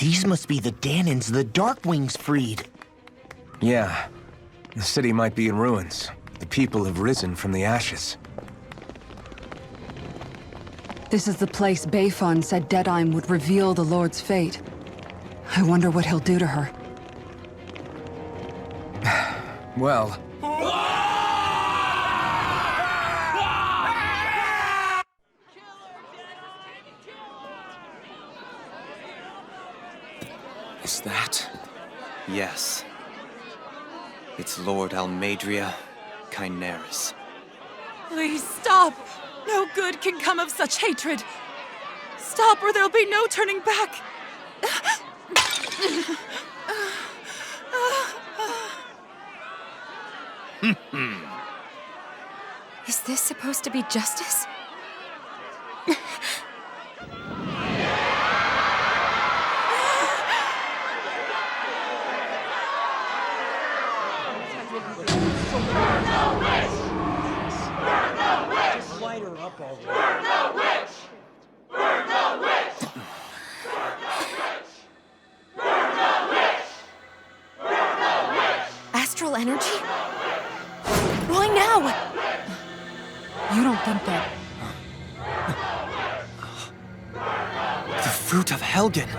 These must be the Danons the Darkwings freed. Yeah. The city might be in ruins. The people have risen from the ashes. This is the place Bayfon said Deadime would reveal the Lord's fate. I wonder what he'll do to her. Well... Is that? Yes. It's Lord Almeidrea, Kynaris. Please stop! No good can come of such hatred. Stop or there'll be no turning back. Is this supposed to be justice? Astral energy? Why now? You don't think that... The fruit of Helgen!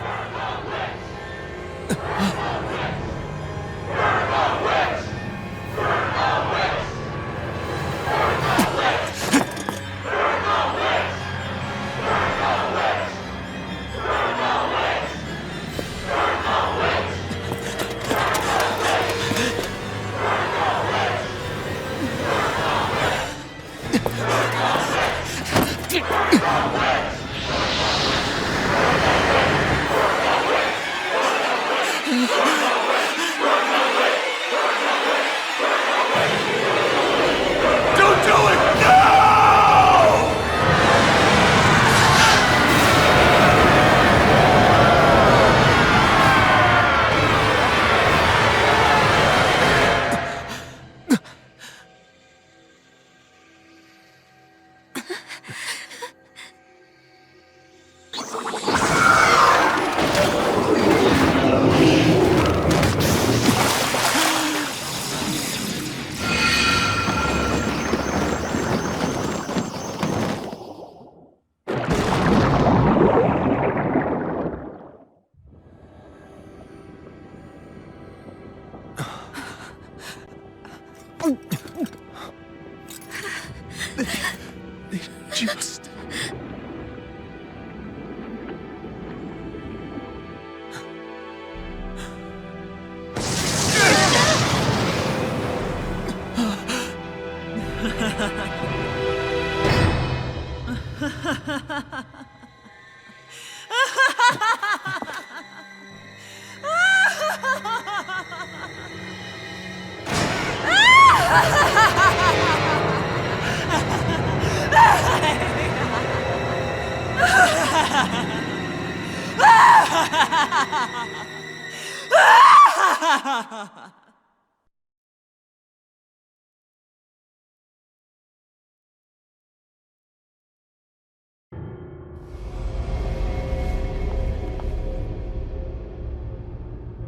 Just...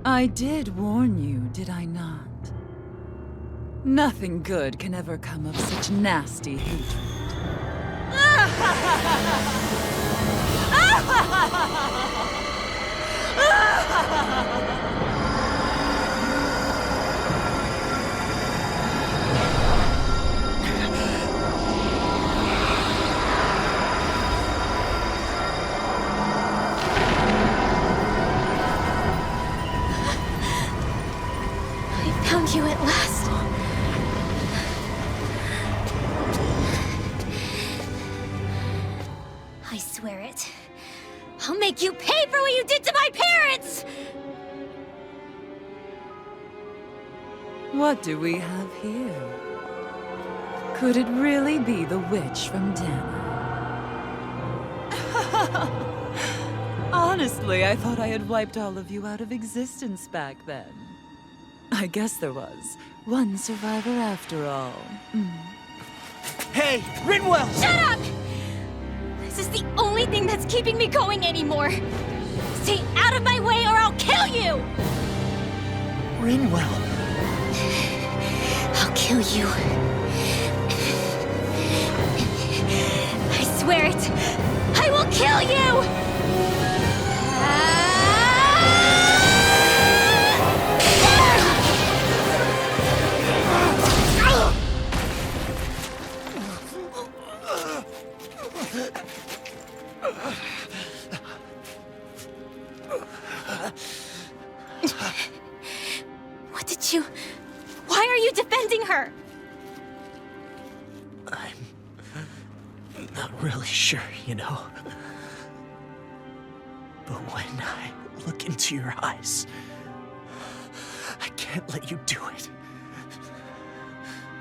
I did warn you, did I not? Nothing good can ever come of such nasty hatred. I found you at last. I swear it. I'll make you pay for what you did to my parents! What do we have here? Could it really be the witch from Dana? Honestly, I thought I had wiped all of you out of existence back then. I guess there was one survivor after all. Hey, Rinwell! Shut up! This is the only thing that's keeping me going anymore. Stay out of my way or I'll kill you! Rinwell. I'll kill you. I swear it. I will kill you! What did you... Why are you defending her? I'm not really sure, you know. But when I look into your eyes, I can't let you do it.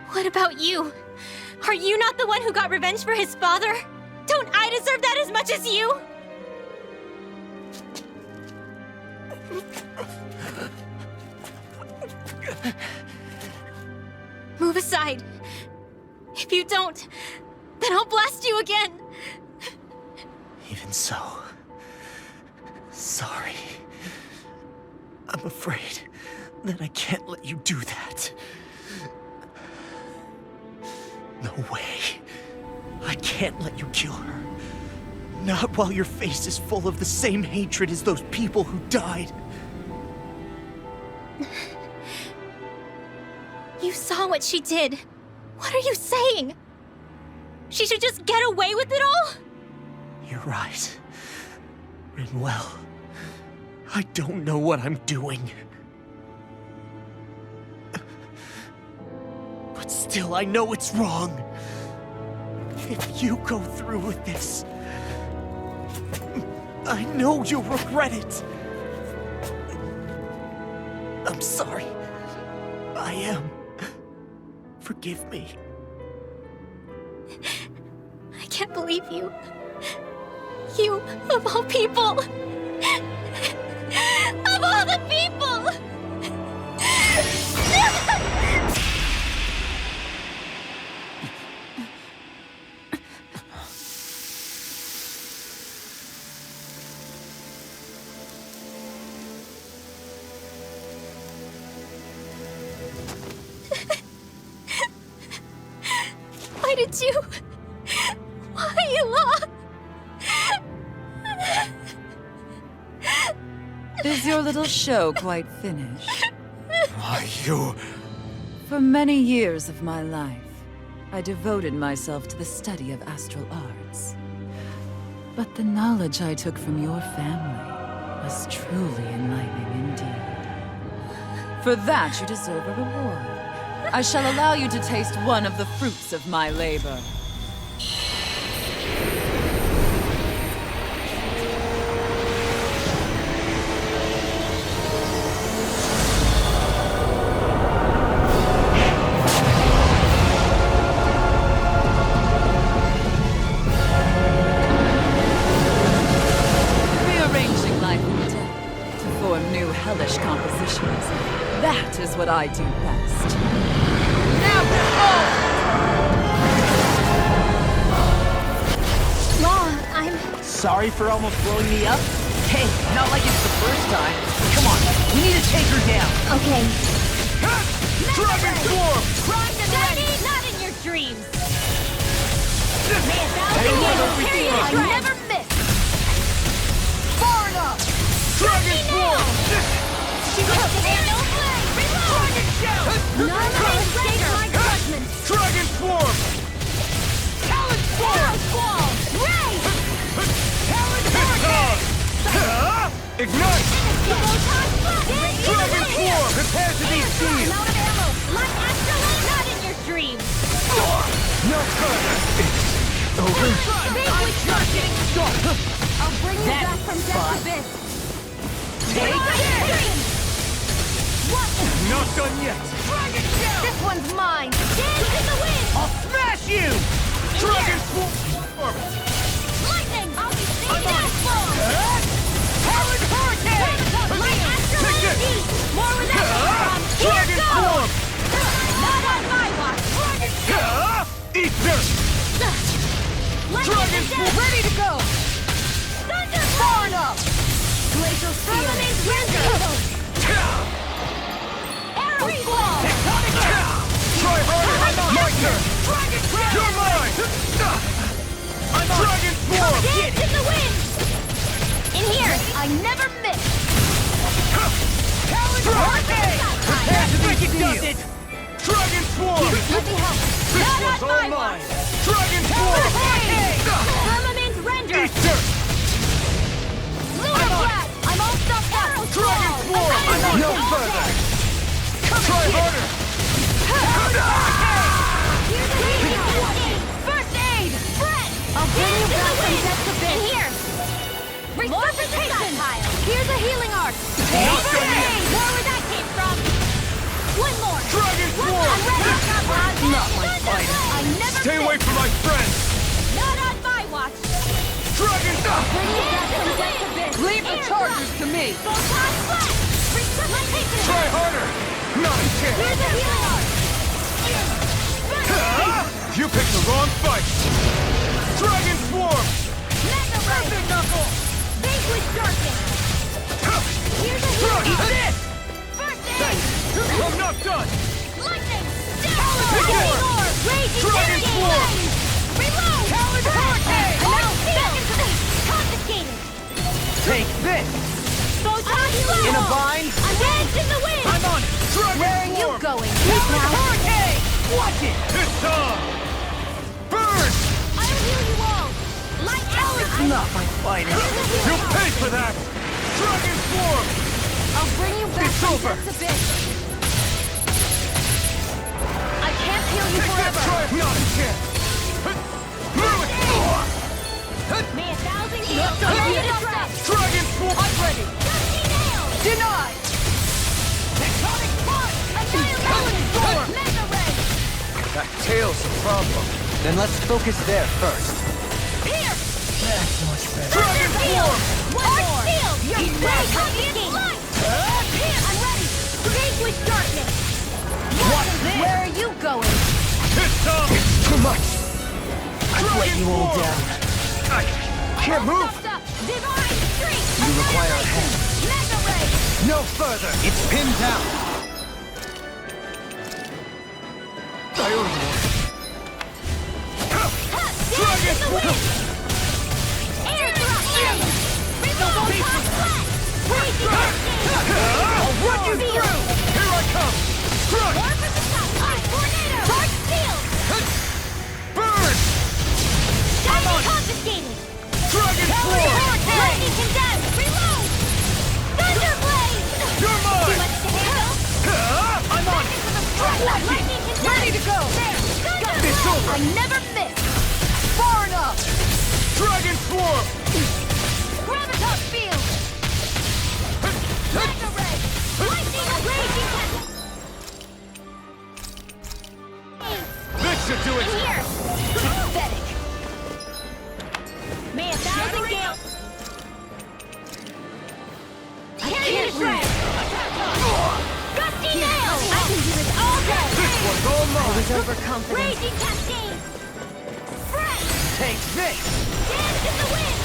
What about you? Are you not the one who got revenge for his father? Don't I deserve that as much as you? Move aside. If you don't, then I'll blast you again. Even so, sorry. I'm afraid that I can't let you do that. No way. I can't let you kill her. Not while your face is full of the same hatred as those people who died. You saw what she did. What are you saying? She should just get away with it all? You're right. Rinwell, I don't know what I'm doing. But still, I know it's wrong. If you go through with this, I know you'll regret it. I'm sorry. I am. Forgive me. I can't believe you. You, of all people. Of all the people! Why did you... Why you all... Is your little show quite finished? Why, you... For many years of my life, I devoted myself to the study of astral arts. But the knowledge I took from your family was truly enlightening indeed. For that, you deserve a reward. I shall allow you to taste one of the fruits of my labor. Rearranging life and death to form new hellish compositions. That is what I do best. Law, I'm... Sorry for almost blowing me up. Hey, not like it's the first time. Come on, we need to take her down. Okay. Dragon form! Daddy, not in your dreams! I never miss! Far enough! Dragon form! Dragon shout! None will escape my judgment! Dragon form! Talon form! Squall! Ray! Talon hurricane! Ignite! Dragon form! Prepare to be seized! I'm out of ammo! My astrolabe not in your dreams! No further! It's over. I'll bring you back from death abyss! Take this! What? Not done yet! Dragon shout! This one's mine! Dance in the wind! I'll smash you! Dragon form! Lightning! I'll be seeing that form! Talon hurricane! My astrolabe beast! More with that! Dragon form! Not on my watch! Eat this! Dragon form! Ready to go! Thunder! Far enough! Glacial Dragon Swarm! Dance in the wind! In here! I never miss! Dragon Swarm! Let me help! Not on my watch! Dragon Swarm! Firmament render! Easter! Lunar blast! I'm all stuffed up! Dragon Swarm! No further! Try harder! Here's a healing! First aid! Fred! I'll bring you back from depth to bit! In here! Resuscitation! Here's a healing arc! First aid! More where that came from! One more! Dragon Swarm! I'm ready! Not my fight! I never Stay away miss. from my friends! Not on my watch! Dragon Bring you back from depth to bit! Leave the charges to me! Photon flash! Resuscitation! Try harder! Not a chance! Here's a healing arc! You picked the wrong fight! Dragon Swarm! Mega Ray! Knuckle! Vanquish darkness! Here's a healing arc! This! First aid! I'm not done! Lightning! Take Lightning more! orb! Raging Dragon Cascade! Swarm! Reload! Talon Hurricane! Now back into the... Confiscated! Take this! Photon flash! In a bind? I'm dance in the wind! I'm on it! Dragon Where are you Swarm! going? Keep now! Hurricane! Watch it! It's time! Burn! I'll heal you all! Light Talon! Not my fighting! You'll pay for that! Dragon Swarm! I'll bring you back It's from over. depth to bit! I can't heal you forever! Not a chance! Move it! May a thousand heals ready to trap! Dragon Swarm! I'm ready! Dusty nails! Denied! Tectonic punch! Annihilation! Mega ray! That tail's a problem. Then let's focus there first. Here! Dragon Swarm! One more! Shield! You're ready! Confiscated! Here! I'm ready! Vanquish darkness! Where are you going? It's time! It's too much! I've let you all down. I can't move! Divine streak! You require a hand. Mega ray! No further! It's pinned down! Dance in the wind! Air drop! Reload! Top flat! Raging Cascade! I'll run you through! Here I come! Strike! Warp at the top! Tornado! Dark steel! Burn! Shining confiscated! Dragon Swarm! Lightning condemned! Reload! Thunder blade! You're Too mine! much to handle! I'm on it! Lightning condemned! Ready to go! There! Thunder It's blade! over. I never miss! Far enough! Dragon Swarm! Gravitas field! Mega ray! Lightning raging cascade! This should do it! Here! Pathetic! May a thousand gales... I can't breathe! Gusty nails! I can do this all day! This one's all mine! Overconfident! Raging cascade! Fresh! Take this! Dance in the wind!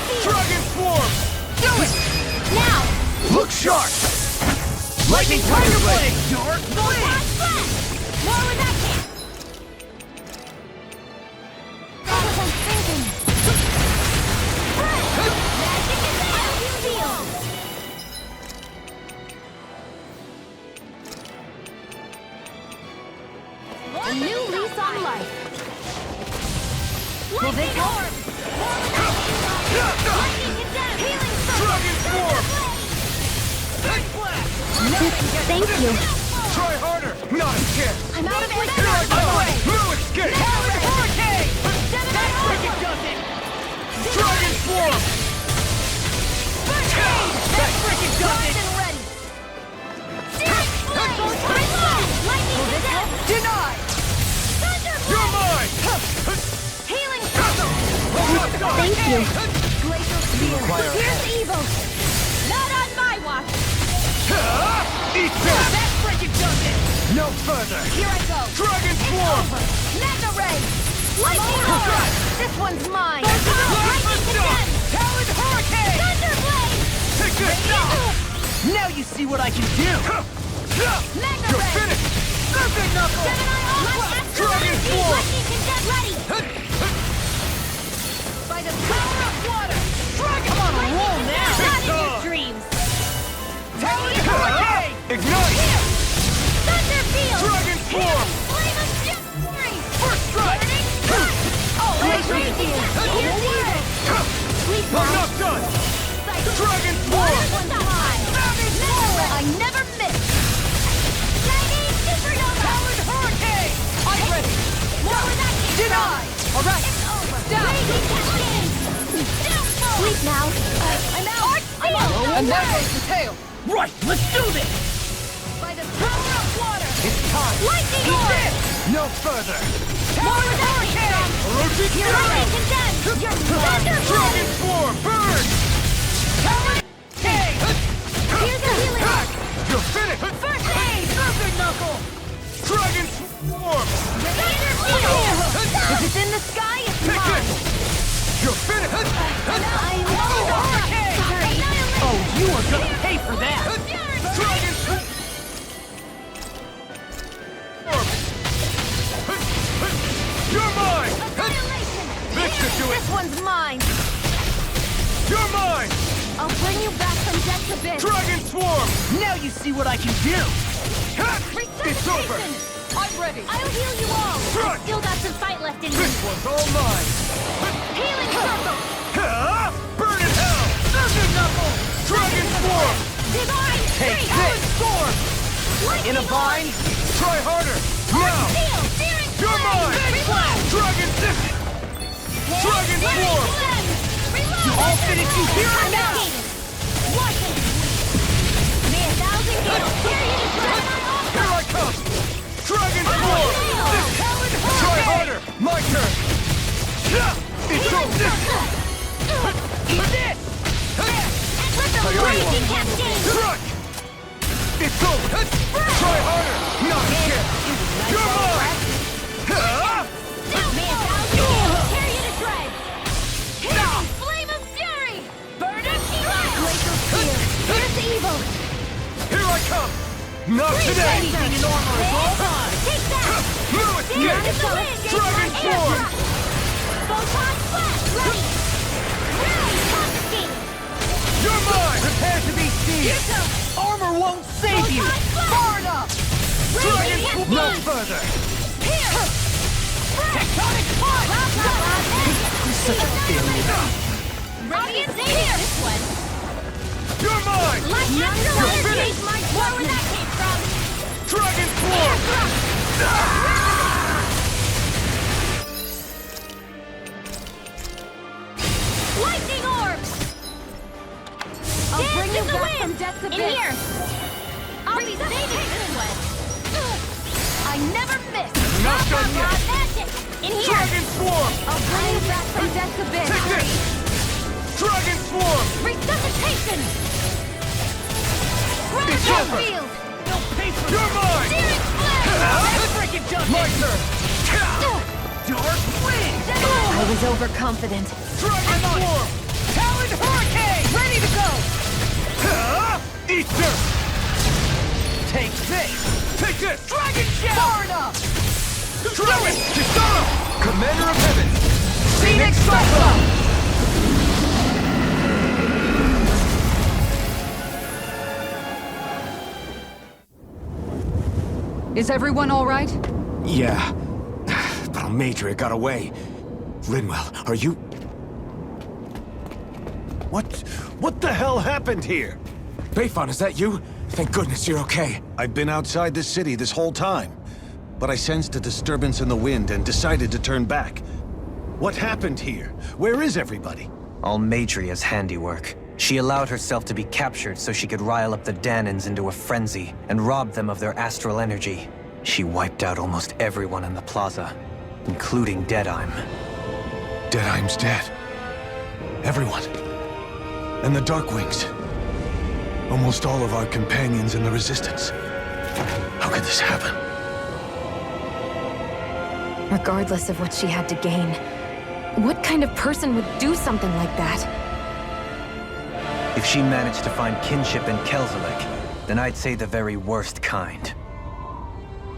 Feel. Dragon Swarm! Do it! Now! Look sharp! Lightning Tiger Blade! Dark Go on flat! More with that can! That was unthinking! Fresh! Magic is there! Feel! A new lease on life! Lightning orb! More with that can! Lightning condemned! Healing circle! Dragon Swarm! Thank you. Try harder! Not a chance! I'm out of Here I my come! way! No escape! Hurricane! Dragon Swarm! First aid! That freaking does it! And ready! Searing flame! Lightning condemned! Denied! Thunder You're blade! mine! Healing circle! Thank you. Glacial spear! Here's evil! Not on my watch! Eat this! That freaking does it! No further! Here I go! Dragon Swarm! Mega ray! Lightning orb! This one's mine! Lightning condemned! Talon Hurricane! Thunder blade! Take this! Now you see what I can do! Mega You're ray! finished! Perfect Knuckle! Gemini Ultra! Dragon Swarm! Lightning condemned! Ready! By the power of water! Dragon! I'm on a roll now! Not in your dreams! Ignite! Here! Thunder field! Dragon form! Flame of fury! First strike! Oh, crazy! Here's the evil! Sweet I'm not done! Dragon Water form! style! I never miss! Shining supernova! Powered hurricane! I'm ready! More with that! Denied! Alright! It's over! Raging cascade! Sleep now! I'm out! I'm out! And there goes the tail! Right, let's do this! By the power of water! It's time! Lightning orb! No further! More with that! You're already condemned! You're thunder Dragon form! Burn! Here's a healing arc! You're finished! First aid! Perfect knuckle! Dragon form! Thunder field! If it's in the sky, it's Take mine! this! You're finished! I love the hurricane! Oh, you are gonna pay for that! Dragon form! You're mine! Annihilation! This should do it! This one's mine! You're mine! I'll bring you back from death's abyss! Dragon swarm! Now you see what I can do! It's over! I'm ready! I'll heal you all! Strike! I've still got some fight left in me! This one's all mine! Healing circle! Burn in hell! Thunder knuckle! Dragon swarm! Divine Take strength! this! Storm! Lightning In a vine? Try harder! Now! Steel! Searing You're flame! mine! Reload! Dragon Dragon swarm! You all finish you here and now! Watch it! May a thousand gales carry you to drive my offer! Here I come! Dragon swarm! Try harder! My turn! It's over! Eat this! Let the raging cascade! Strike! It's over! Try harder! Not again! You're mine! May a thousand gales carry you to drive! Hidden flame of fury! Burn up glacial spear! Here's the evil! Here I come! Not today! Anything in armor is all mine! Take that! No escape! Dragon swarm! Photon blast! Ready! Rally! Confiscate! You're mine! Prepare to be seized! Armor won't save you! Far enough! Dragon Radiant no blood! further! Here! Tectonic punch! You're such a failure. Radiant here! This one! You're mine! Like You're You're finished! Where would that came from? Dragon swarm! Lightning orbs! I'll bring you back from death's abyss! In here! I'll be saving this one! I never miss! Not done yet! Magic! In here! Dragon swarm! I'll bring you back from death's abyss! Take this! Dragon swarm! Resuscitation! It's Rocket over! field! No paper! You're mine! Searing flame! Freaking done! My turn! Dark wind! I was overconfident. Dragon swarm! Talon hurricane! Ready to go! Eat dirt! Take this! Take this! Dragon shell! Far enough! Dragon! Kisana! Commander of Heaven! Phoenix Cyclone! Is everyone all right? Yeah. But Almeidrea got away. Linwell, are you... What the hell happened here? Bayfon, is that you? Thank goodness you're okay. I've been outside the city this whole time, but I sensed a disturbance in the wind and decided to turn back. What happened here? Where is everybody? Almeidrea's handiwork. She allowed herself to be captured so she could rile up the Danans into a frenzy and rob them of their astral energy. She wiped out almost everyone in the plaza, including Deadheim. Deadheim's dead. Everyone. And the Darkwings. Almost all of our companions in the Resistance. How could this happen? Regardless of what she had to gain, what kind of person would do something like that? If she managed to find kinship in Kelzelik, then I'd say the very worst kind.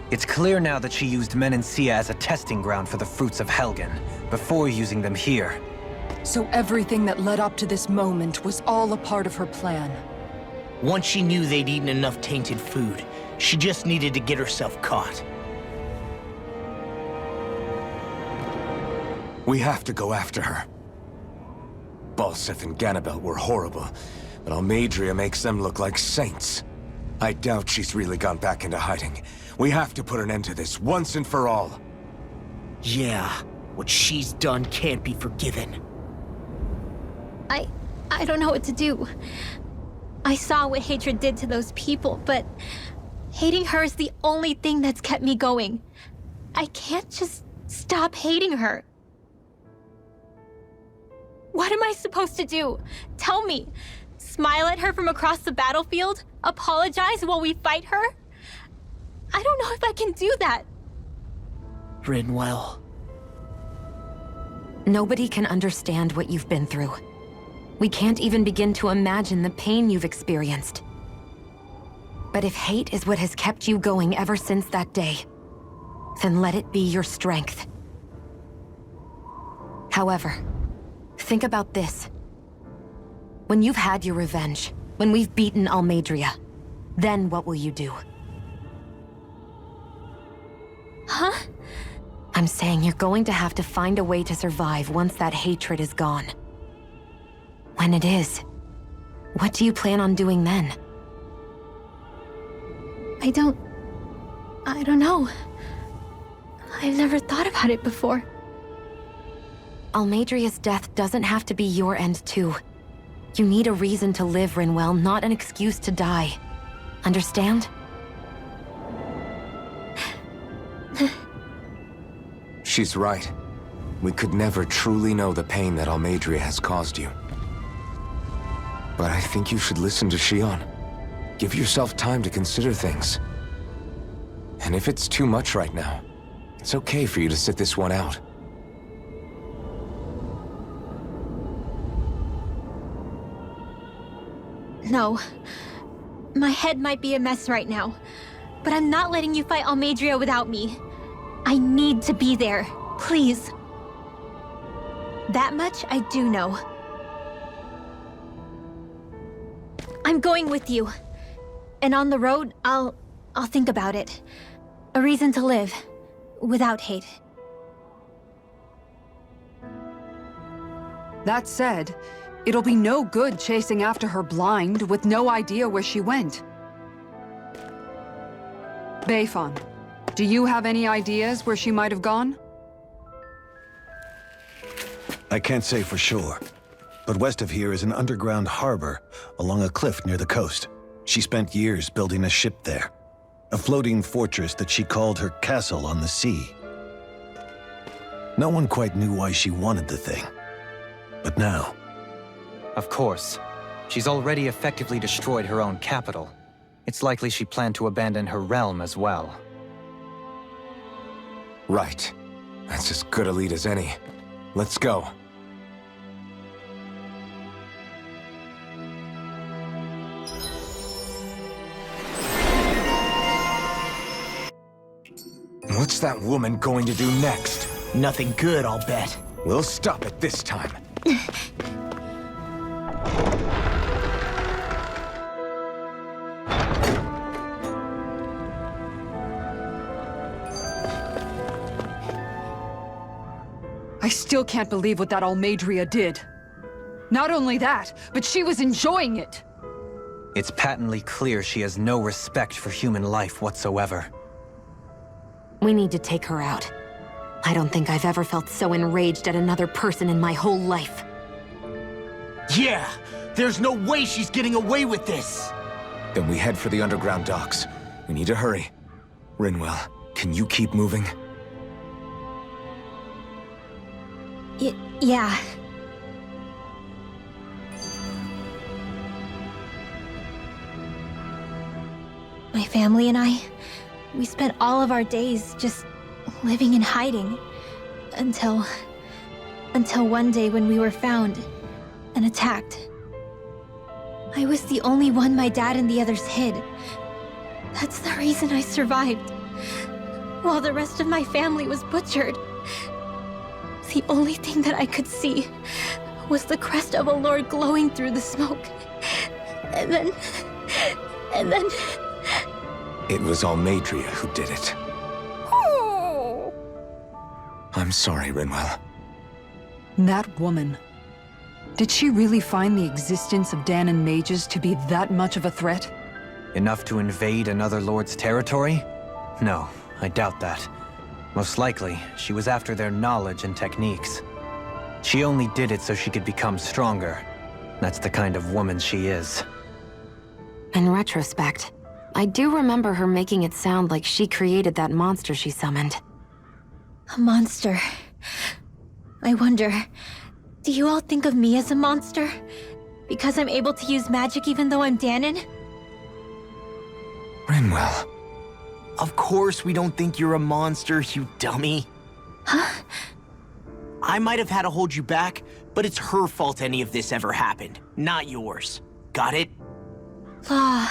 It's clear now that she used Menancia as a testing ground for the fruits of Helgen, before using them here. So everything that led up to this moment was all a part of her plan. Once she knew they'd eaten enough tainted food, she just needed to get herself caught. We have to go after her. Balseth and Ganabelt were horrible, but Almeidrea makes them look like saints. I doubt she's really gone back into hiding. We have to put an end to this once and for all. Yeah, what she's done can't be forgiven. I don't know what to do. I saw what hatred did to those people, but hating her is the only thing that's kept me going. I can't just stop hating her. What am I supposed to do? Tell me. Smile at her from across the battlefield? Apologize while we fight her? I don't know if I can do that. Rinwell. Nobody can understand what you've been through. We can't even begin to imagine the pain you've experienced. But if hate is what has kept you going ever since that day, then let it be your strength. However, think about this. When you've had your revenge, when we've beaten Almeidrea, then what will you do? Huh? I'm saying you're going to have to find a way to survive once that hatred is gone. When it is, what do you plan on doing then? I don't know. I've never thought about it before. Almeidrea's death doesn't have to be your end too. You need a reason to live, Rinwell, not an excuse to die. Understand? She's right. We could never truly know the pain that Almeidrea has caused you. But I think you should listen to Shion. Give yourself time to consider things. And if it's too much right now, it's okay for you to sit this one out. No. My head might be a mess right now, but I'm not letting you fight Almeidrea without me. I need to be there, please. That much I do know. I'm going with you. And on the road, I'll think about it. A reason to live, without hate. That said, it'll be no good chasing after her blind with no idea where she went. Beifon, do you have any ideas where she might have gone? I can't say for sure, but west of here is an underground harbor along a cliff near the coast. She spent years building a ship there, a floating fortress that she called her castle on the sea. No one quite knew why she wanted the thing, but now... Of course. She's already effectively destroyed her own capital. It's likely she planned to abandon her realm as well. Right. That's as good a lead as any. Let's go. What's that woman going to do next? Nothing good, I'll bet. We'll stop it this time. I still can't believe what that Almeidrea did. Not only that, but she was enjoying it. It's patently clear she has no respect for human life whatsoever. We need to take her out. I don't think I've ever felt so enraged at another person in my whole life. Yeah! There's no way she's getting away with this! Then we head for the underground docks. We need to hurry. Rinwell, can you keep moving? Yeah. My family and I, we spent all of our days just living in hiding. Until one day when we were found and attacked. I was the only one my dad and the others hid. That's the reason I survived. While the rest of my family was butchered. The only thing that I could see was the crest of a lord glowing through the smoke. And then... It was Almeidrea who did it. Oh. I'm sorry, Rinwell. That woman. Did she really find the existence of Danon mages to be that much of a threat? Enough to invade another lord's territory? No, I doubt that. Most likely, she was after their knowledge and techniques. She only did it so she could become stronger. That's the kind of woman she is. In retrospect, I do remember her making it sound like she created that monster she summoned. A monster. I wonder, do you all think of me as a monster? Because I'm able to use magic even though I'm Danon? Rinwell. Of course we don't think you're a monster, you dummy. Huh? I might have had to hold you back, but it's her fault any of this ever happened, not yours. Got it? Law.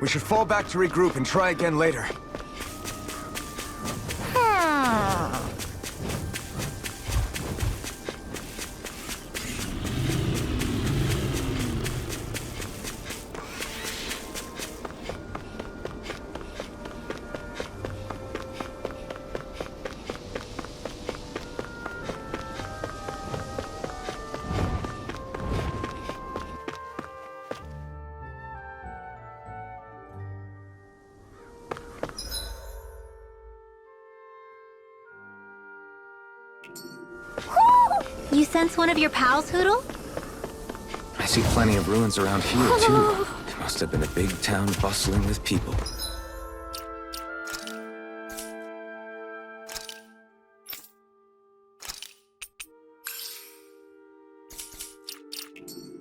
We should fall back to regroup and try again later. You sense one of your pals, Hoodle? I see plenty of ruins around here, too. It must have been a big town bustling with people.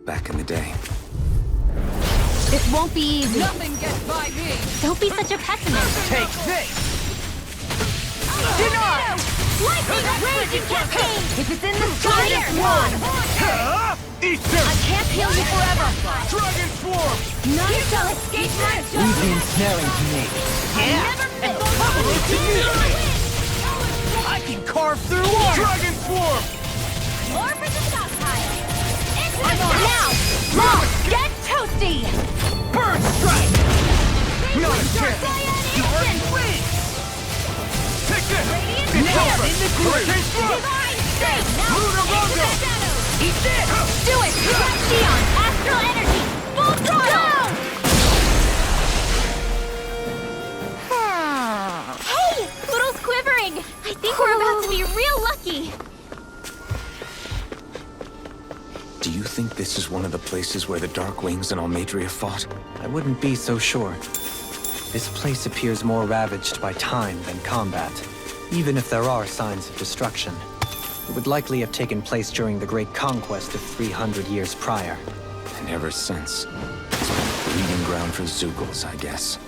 Back in the day. It won't be easy. Nothing gets by me! Don't be such a pessimist. Take this! Deny! Lightning raging cascade! If it's in the sky, it's one! Eat I this! can't heal you forever! Dragon Swarm! None shall escape my judgment! Easy and snaring to me. Yeah! And probably to you! I can carve through water! Dragon Swarm! More for the stockpile! Now! Law! Get toasty! Bird Strike! Not a chance! You already win! Take this! It's Nailed over! in the Hurricane Stroke! Divine Strength! Now Lunar into Rondo! the shadows! Eat this! Do it! Black Neon! Astral Energy! Full throttle! Hey! Poodle's quivering! I think we're about to be real lucky! Do you think this is one of the places where the Dark Wings and Almeidrea fought? I wouldn't be so sure. This place appears more ravaged by time than combat. Even if there are signs of destruction, it would likely have taken place during the Great Conquest of 300 years prior. And ever since, it's been a breeding ground for Zeugles, I guess.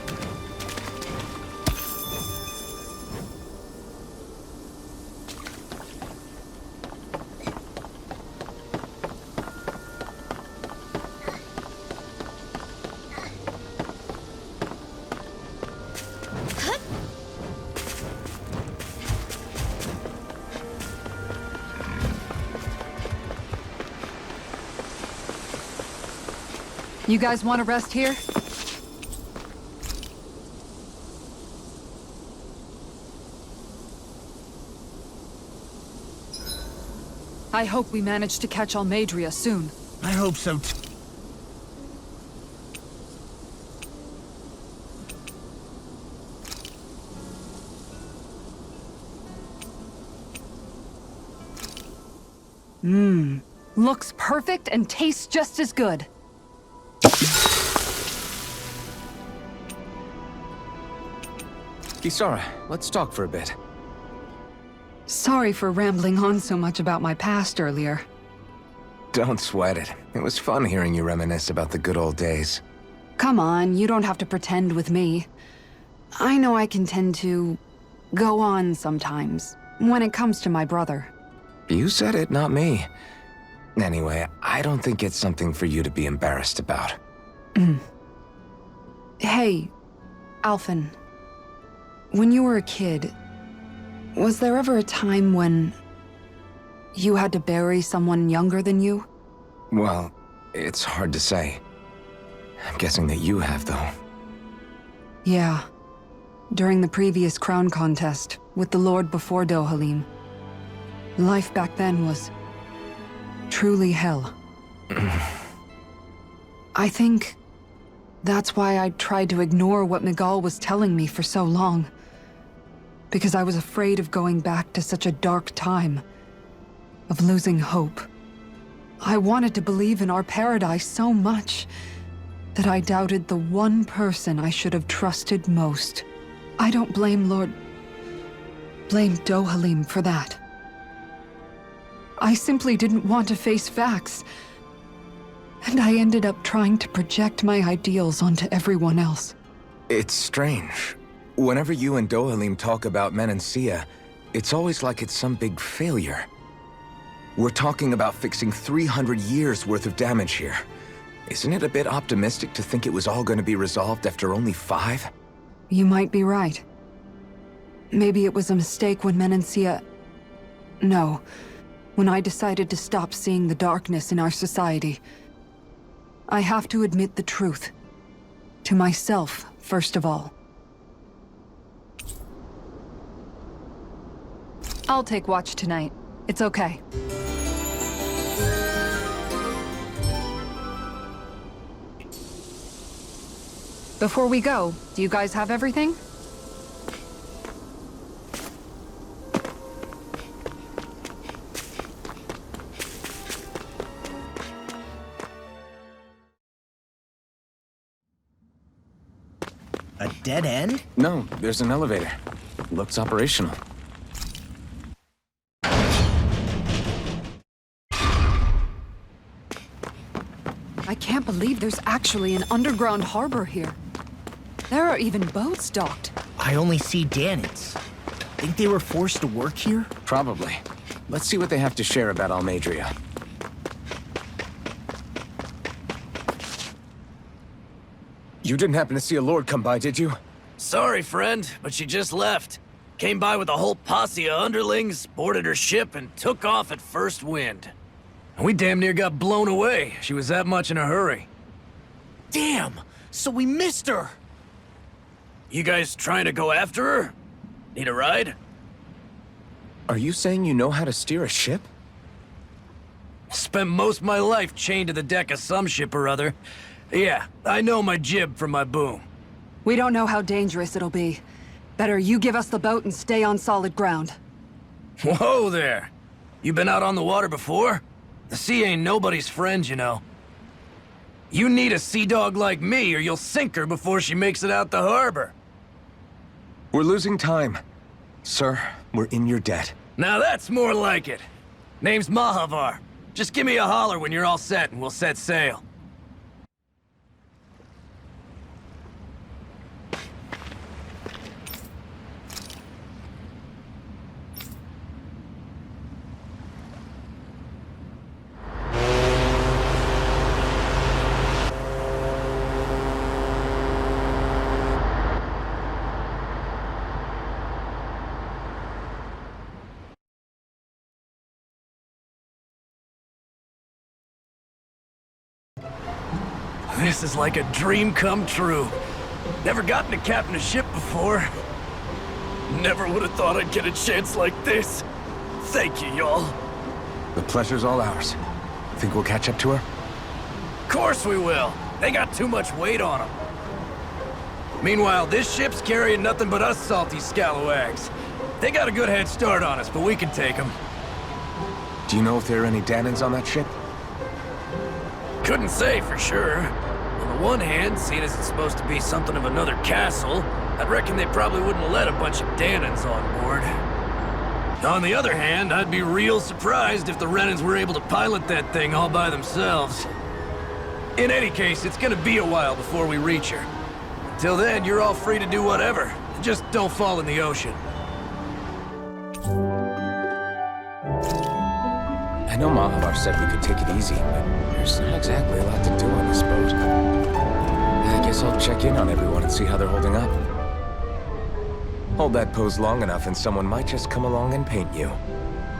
You guys want to rest here? I hope we manage to catch Almeidrea soon. I hope so too. Looks perfect and tastes just as good. Kisara, let's talk for a bit. Sorry for rambling on so much about my past earlier. Don't sweat it. It was fun hearing you reminisce about the good old days. Come on, you don't have to pretend with me. I know I can tend to go on sometimes, when it comes to my brother. You said it, not me. Anyway, I don't think it's something for you to be embarrassed about. Hey, Alphen. When you were a kid, was there ever a time when you had to bury someone younger than you? Well, it's hard to say. I'm guessing that you have, though. Yeah. During the previous crown contest, with the Lord before Dohalim. Life back then was truly hell. I think that's why I tried to ignore what Miguel was telling me for so long. Because I was afraid of going back to such a dark time, of losing hope. I wanted to believe in our paradise so much that I doubted the one person I should have trusted most. I don't blame blame Dohalim for that. I simply didn't want to face facts, and I ended up trying to project my ideals onto everyone else. It's strange. Whenever you and Dohalim talk about Menancia, it's always like it's some big failure. We're talking about fixing 300 years worth of damage here. Isn't it a bit optimistic to think it was all going to be resolved after only 5? You might be right. Maybe it was a mistake when Menancia... No, when I decided to stop seeing the darkness in our society. I have to admit the truth. To myself, first of all. I'll take watch tonight. It's okay. Before we go, do you guys have everything? A dead end? No, there's an elevator. Looks operational. I can't believe there's actually an underground harbor here. There are even boats docked. I only see Danans. Think they were forced to work here? Probably. Let's see what they have to share about Almeidrea. You didn't happen to see a lord come by, did you? Sorry, friend, but she just left. Came by with a whole posse of underlings, boarded her ship, and took off at first wind. We damn near got blown away. She was that much in a hurry. Damn! So we missed her! You guys trying to go after her? Need a ride? Are you saying you know how to steer a ship? Spent most of my life chained to the deck of some ship or other. Yeah, I know my jib from my boom. We don't know how dangerous it'll be. Better you give us the boat and stay on solid ground. Whoa there! You been out on the water before? The sea ain't nobody's friend, you know. You need a sea dog like me, or you'll sink her before she makes it out the harbor. We're losing time. Sir, we're in your debt. Now that's more like it. Name's Mahavar. Just give me a holler when you're all set and we'll set sail. This is like a dream come true. Never gotten to captain a ship before. Never would have thought I'd get a chance like this. Thank you, y'all. The pleasure's all ours. Think we'll catch up to her? Course we will. They got too much weight on them. Meanwhile, this ship's carrying nothing but us salty scalawags. They got a good head start on us, but we can take them. Do you know if there are any Danans on that ship? Couldn't say for sure. On the one hand, seeing as it's supposed to be something of another castle, I'd reckon they probably wouldn't let a bunch of Danans on board. On the other hand, I'd be real surprised if the Renans were able to pilot that thing all by themselves. In any case, it's gonna be a while before we reach her. Till then, you're all free to do whatever. Just don't fall in the ocean. I know Malabar said we could take it easy, but there's not exactly a lot to do on this boat. I guess I'll check in on everyone and see how they're holding up. Hold that pose long enough and someone might just come along and paint you.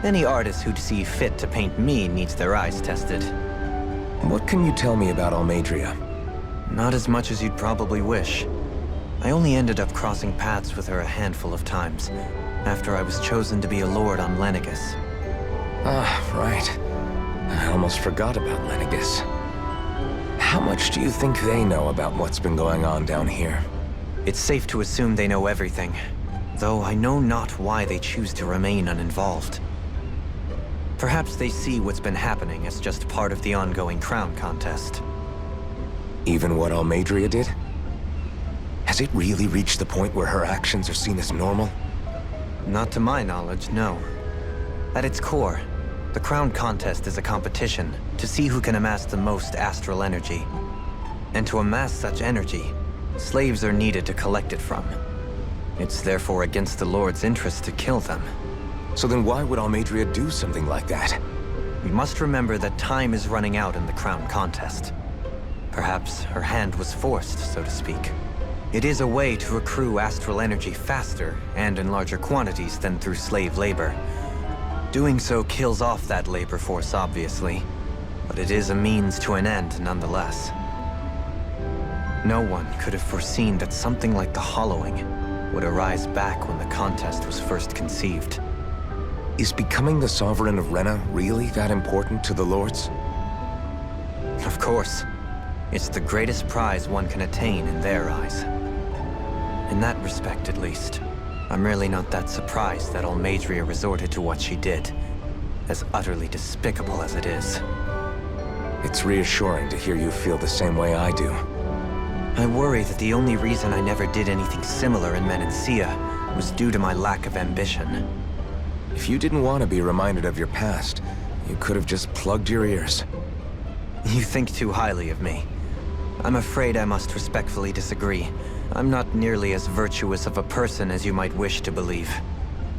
Any artist who'd see fit to paint me needs their eyes tested. What can you tell me about Almeidrea? Not as much as you'd probably wish. I only ended up crossing paths with her a handful of times, after I was chosen to be a lord on Lenegus. Ah, right. I almost forgot about Lenegus. How much do you think they know about what's been going on down here? It's safe to assume they know everything, though I know not why they choose to remain uninvolved. Perhaps they see what's been happening as just part of the ongoing crown contest. Even what Almeidrea did? Has it really reached the point where her actions are seen as normal? Not to my knowledge, no. At its core, the crown contest is a competition to see who can amass the most astral energy. And to amass such energy, slaves are needed to collect it from. It's therefore against the Lord's interest to kill them. So then why would Almeidrea do something like that? We must remember that time is running out in the crown contest. Perhaps her hand was forced, so to speak. It is a way to accrue astral energy faster and in larger quantities than through slave labor. Doing so kills off that labor force, obviously, but it is a means to an end nonetheless. No one could have foreseen that something like the Hollowing would arise back when the contest was first conceived. Is becoming the Sovereign of Renna really that important to the Lords? Of course. It's the greatest prize one can attain in their eyes. In that respect, at least, I'm really not that surprised that Almeidrea resorted to what she did, as utterly despicable as it is. It's reassuring to hear you feel the same way I do. I worry that the only reason I never did anything similar in Menancia was due to my lack of ambition. If you didn't want to be reminded of your past, you could have just plugged your ears. You think too highly of me. I'm afraid I must respectfully disagree. I'm not nearly as virtuous of a person as you might wish to believe.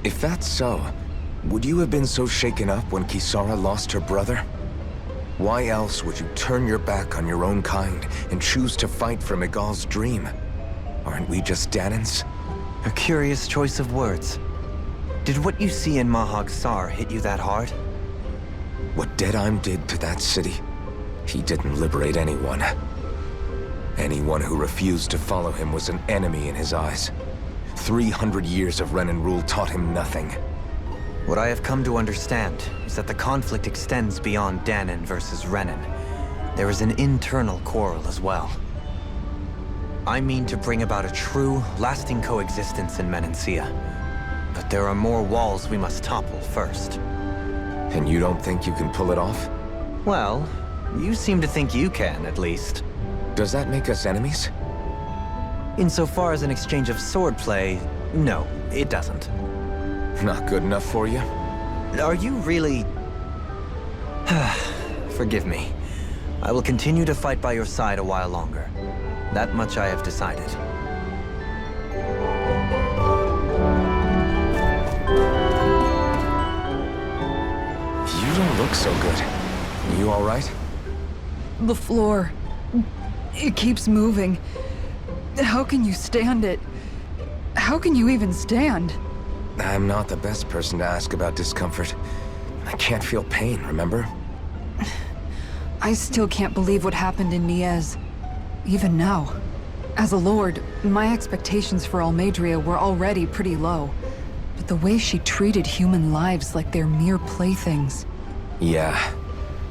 If that's so, would you have been so shaken up when Kisara lost her brother? Why else would you turn your back on your own kind and choose to fight for Miguel's dream? Aren't we just Danans? A curious choice of words. Did what you see in Mahag Sar hit you that hard? What Deadheim did to that city, he didn't liberate anyone. Anyone who refused to follow him was an enemy in his eyes. 300 years of Renan rule taught him nothing. What I have come to understand is that the conflict extends beyond Danan versus Renan. There is an internal quarrel as well. I mean to bring about a true, lasting coexistence in Menancia. But there are more walls we must topple first. And you don't think you can pull it off? Well, you seem to think you can, at least. Does that make us enemies? Insofar as an exchange of swordplay, no, it doesn't. Not good enough for you? Are you really... Forgive me. I will continue to fight by your side a while longer. That much I have decided. You don't look so good. You all right? The floor. It keeps moving. How can you stand it? How can you even stand? I'm not the best person to ask about discomfort. I can't feel pain, remember? I still can't believe what happened in Niez. Even now. As a lord, my expectations for Almeidrea were already pretty low. But the way she treated human lives like they're mere playthings. Yeah.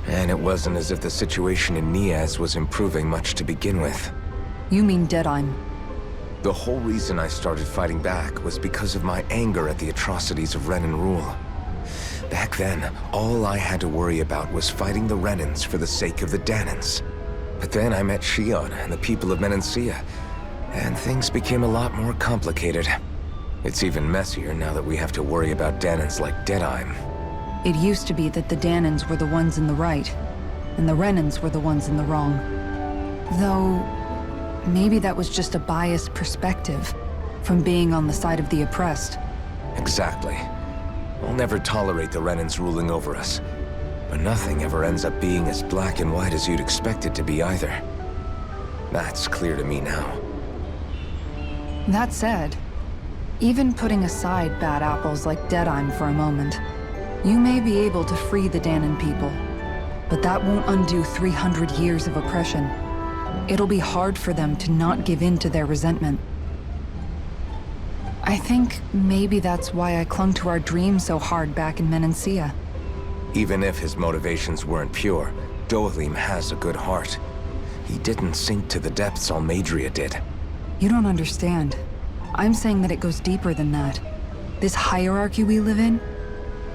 And it wasn't as if the situation in Niaz was improving much to begin with. You mean Deadheim? The whole reason I started fighting back was because of my anger at the atrocities of Renan rule. Back then, all I had to worry about was fighting the Renans for the sake of the Danans. But then I met Shion and the people of Menancia, and things became a lot more complicated. It's even messier now that we have to worry about Danans like Deadheim. It used to be that the Danans were the ones in the right, and the Renans were the ones in the wrong. Though, maybe that was just a biased perspective from being on the side of the oppressed. Exactly. We'll never tolerate the Renans ruling over us. But nothing ever ends up being as black and white as you'd expect it to be either. That's clear to me now. That said, even putting aside bad apples like Deadheim for a moment, you may be able to free the Danon people. But that won't undo 300 years of oppression. It'll be hard for them to not give in to their resentment. I think maybe that's why I clung to our dream so hard back in Menancia. Even if his motivations weren't pure, Dohalim has a good heart. He didn't sink to the depths Almeidrea did. You don't understand. I'm saying that it goes deeper than that. This hierarchy we live in,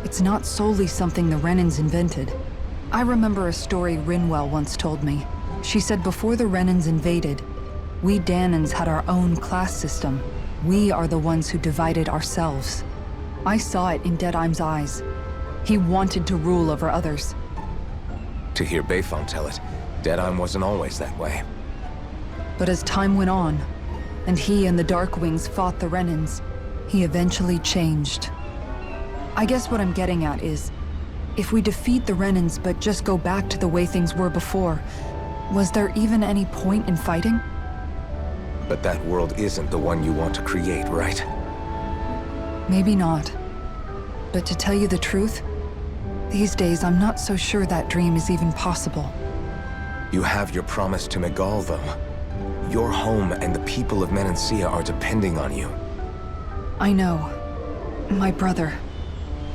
it's not solely something the Renans invented. I remember a story Rinwell once told me. She said before the Renans invaded, we Danons had our own class system. We are the ones who divided ourselves. I saw it in Deadheim's eyes. He wanted to rule over others. To hear Bayfon tell it, Deadheim wasn't always that way. But as time went on, and he and the Darkwings fought the Renans, he eventually changed. I guess what I'm getting at is, if we defeat the Renans but just go back to the way things were before, was there even any point in fighting? But that world isn't the one you want to create, right? Maybe not. But to tell you the truth, these days I'm not so sure that dream is even possible. You have your promise to Megal, though. Your home and the people of Menancia are depending on you. I know. My brother.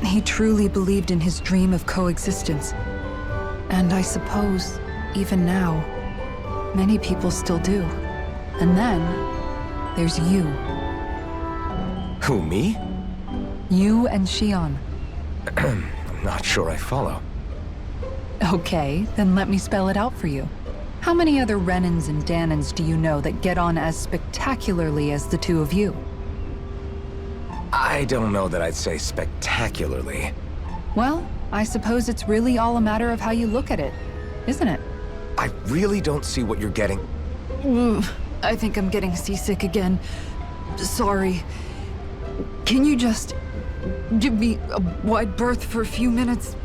He truly believed in his dream of coexistence. And I suppose, even now, many people still do. And then, there's you. Who, me? You and Shion. I'm not sure I follow. Okay, then let me spell it out for you. How many other Renans and Danons do you know that get on as spectacularly as the two of you? I don't know that I'd say spectacularly. Well, I suppose it's really all a matter of how you look at it, isn't it? I really don't see what you're getting. I think I'm getting seasick again. Sorry. Can you just give me a wide berth for a few minutes?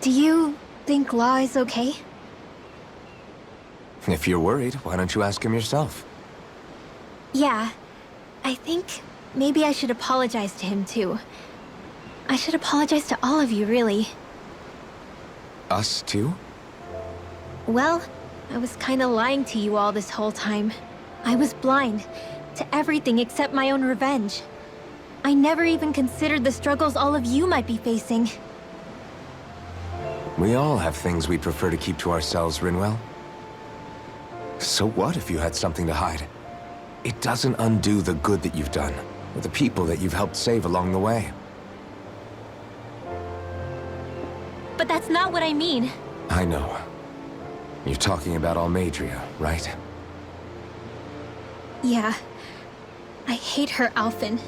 Do you think Law is okay? If you're worried, why don't you ask him yourself? Yeah. I think maybe I should apologize to him too. I should apologize to all of you, really. Us too? Well, I was kinda lying to you all this whole time. I was blind to everything except my own revenge. I never even considered the struggles all of you might be facing. We all have things we'd prefer to keep to ourselves, Rinwell. So what if you had something to hide? It doesn't undo the good that you've done, or the people that you've helped save along the way. But that's not what I mean. I know. You're talking about Almeidrea, right? Yeah. I hate her, Alphen.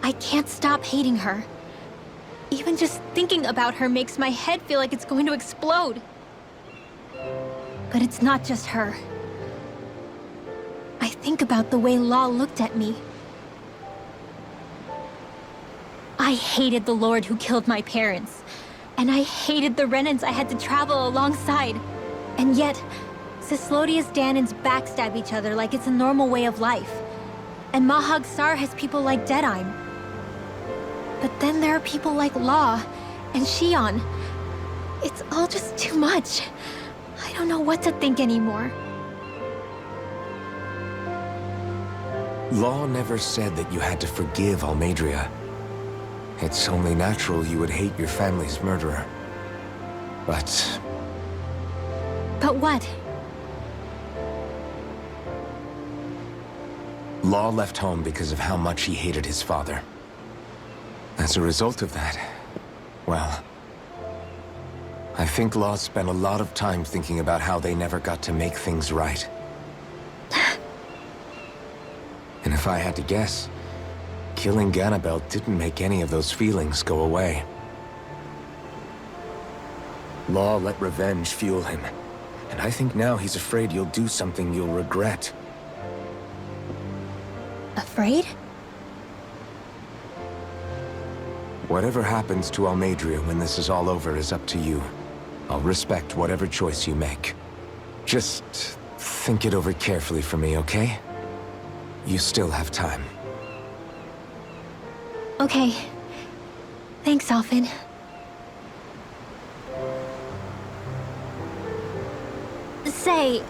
I can't stop hating her. Even just thinking about her makes my head feel like it's going to explode. But it's not just her. I think about the way Law looked at me. I hated the Lord who killed my parents. And I hated the Renans I had to travel alongside. And yet, Cislodia's Danons backstab each other like it's a normal way of life. And Mahag Sar has people like Deadheim. But then there are people like Law and Shion. It's all just too much. I don't know what to think anymore. Law never said that you had to forgive Almeidrea. It's only natural you would hate your family's murderer. But... But what? Law left home because of how much he hated his father. As a result of that, well, I think Law spent a lot of time thinking about how they never got to make things right. And if I had to guess, killing Ganabel didn't make any of those feelings go away. Law let revenge fuel him, and I think now he's afraid you'll do something you'll regret. Afraid? Whatever happens to Almeidrea when this is all over is up to you. I'll respect whatever choice you make. Just think it over carefully for me, okay? You still have time. Okay. Thanks, Alphen. Say,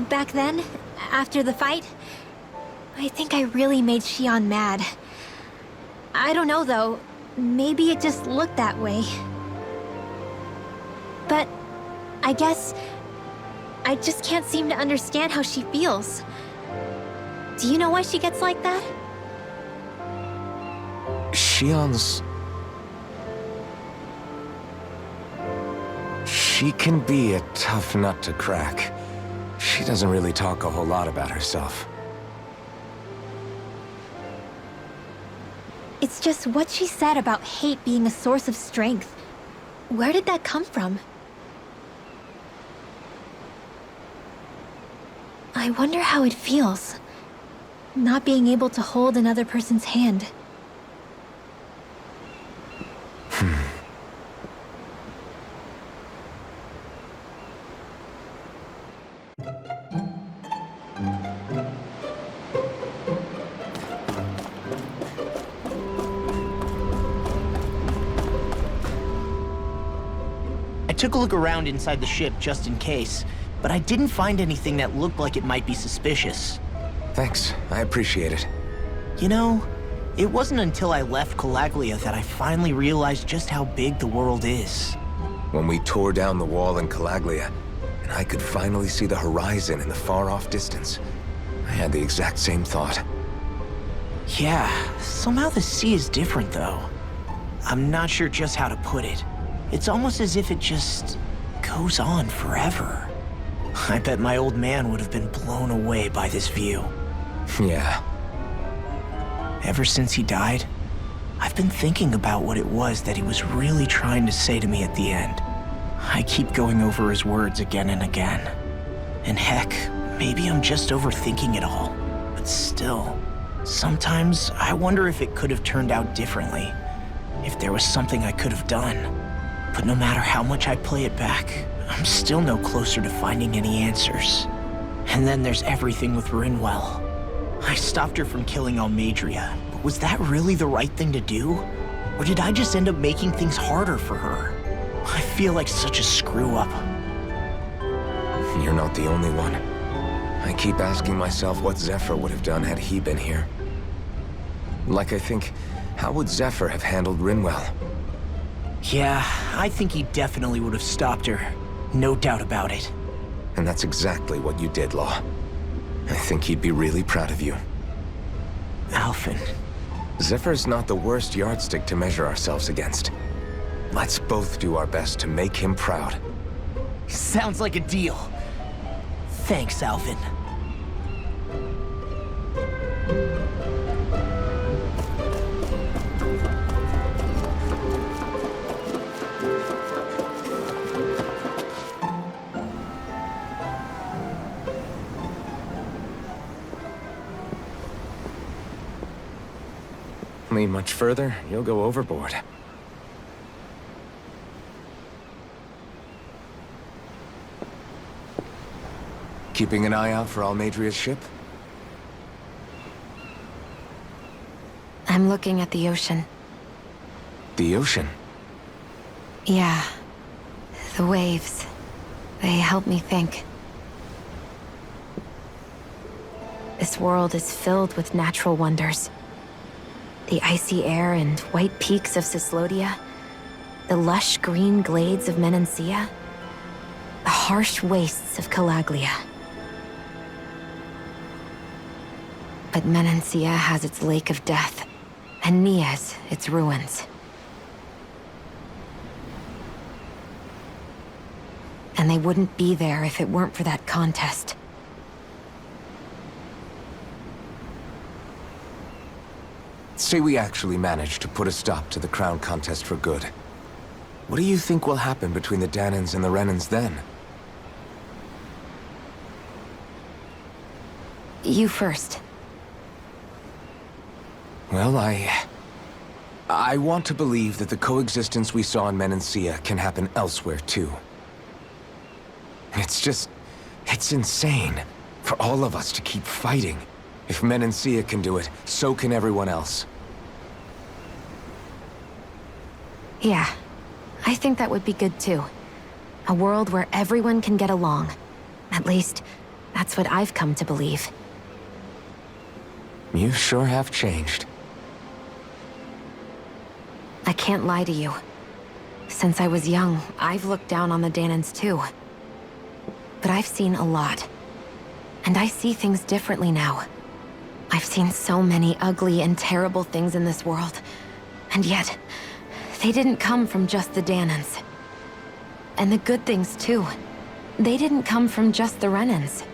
back then, after the fight, I think I really made Xion mad. I don't know, though. Maybe it just looked that way. But I guess I just can't seem to understand how she feels. Do you know why she gets like that? Xion's... She can be a tough nut to crack. She doesn't really talk a whole lot about herself. It's just what she said about hate being a source of strength. Where did that come from? I wonder how it feels, not being able to hold another person's hand. I took a look around inside the ship just in case, but I didn't find anything that looked like it might be suspicious. Thanks, I appreciate it. You know, it wasn't until I left Calaglia that I finally realized just how big the world is. When we tore down the wall in Calaglia, and I could finally see the horizon in the far-off distance, I had the exact same thought. Yeah, somehow the sea is different though. I'm not sure just how to put it. It's almost as if it just goes on forever. I bet my old man would have been blown away by this view. Yeah. Ever since he died, I've been thinking about what it was that he was really trying to say to me at the end. I keep going over his words again and again. And heck, maybe I'm just overthinking it all. But still, sometimes I wonder if it could have turned out differently. If there was something I could have done. But no matter how much I play it back, I'm still no closer to finding any answers. And then there's everything with Rinwell. I stopped her from killing Almeidrea, but was that really the right thing to do? Or did I just end up making things harder for her? I feel like such a screw-up. You're not the only one. I keep asking myself what Zephyr would have done had he been here. Like I think, how would Zephyr have handled Rinwell? Yeah, I think he definitely would have stopped her. No doubt about it. And that's exactly what you did, Law. I think he'd be really proud of you. Alphen. Zephyr's not the worst yardstick to measure ourselves against. Let's both do our best to make him proud. Sounds like a deal. Thanks, Alphen. Lean much further, you'll go overboard. Keeping an eye out for Almeidrea's ship? I'm looking at the ocean. The ocean? Yeah. The waves. They help me think. This world is filled with natural wonders. The icy air and white peaks of Cyslodia, the lush green glades of Menancia, the harsh wastes of Calaglia. But Menancia has its Lake of Death, and Nias its ruins. And they wouldn't be there if it weren't for that contest. Say we actually manage to put a stop to the crown contest for good. What do you think will happen between the Danans and the Renans then? You first. Well, I want to believe that the coexistence we saw in Menancia can happen elsewhere, too. It's insane for all of us to keep fighting. If Menancia can do it, so can everyone else. Yeah, I think that would be good too. A world where everyone can get along. At least, that's what I've come to believe. You sure have changed. I can't lie to you. Since I was young, I've looked down on the Danans too. But I've seen a lot. And I see things differently now. I've seen so many ugly and terrible things in this world. And yet, they didn't come from just the Danans. And the good things too. They didn't come from just the Renans.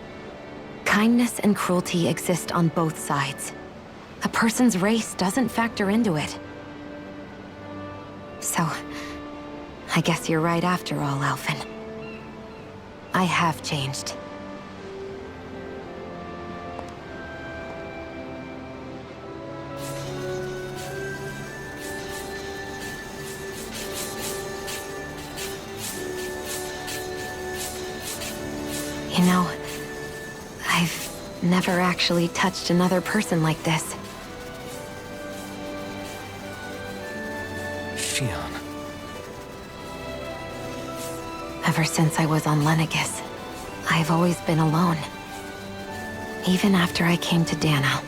Kindness and cruelty exist on both sides. A person's race doesn't factor into it. So, I guess you're right after all, Alphen. I have changed. You know, I've never actually touched another person like this. Shion. Ever since I was on Lenegis, I've always been alone. Even after I came to Dana.